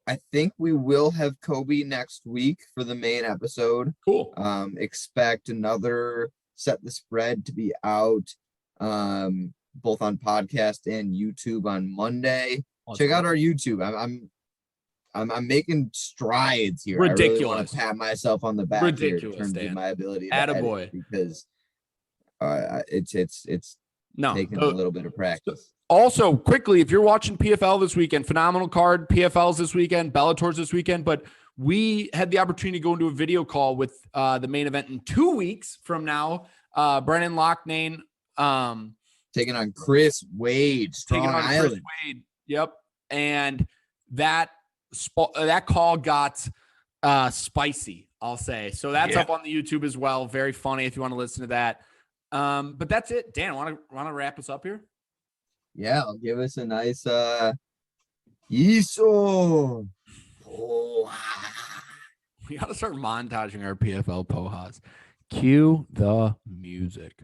I think we will have Kobe next week for the main episode. Cool. Expect another Set the Spread to be out both on podcast and YouTube on Monday. Check out our YouTube. I'm making strides here. Ridiculous. I really want to pat myself on the back. Ridiculous, here in terms Dan. of my ability to Attaboy. edit, because it's taking a little bit of practice. Also, quickly, if you're watching PFL this weekend, phenomenal card. PFL's this weekend, Bellator's this weekend, but we had the opportunity to go into a video call with the main event in 2 weeks from now. Brennan Loughnane taking on Chris Wade, Strong Island. Chris Wade. Yep. And that call got spicy, I'll say. So that's up on the YouTube as well. Very funny if you want to listen to that. But that's it. Dan, want to wrap us up here? Yeah, I'll give us a nice Yiso. We got to start montaging our PFL pohas. Cue the music.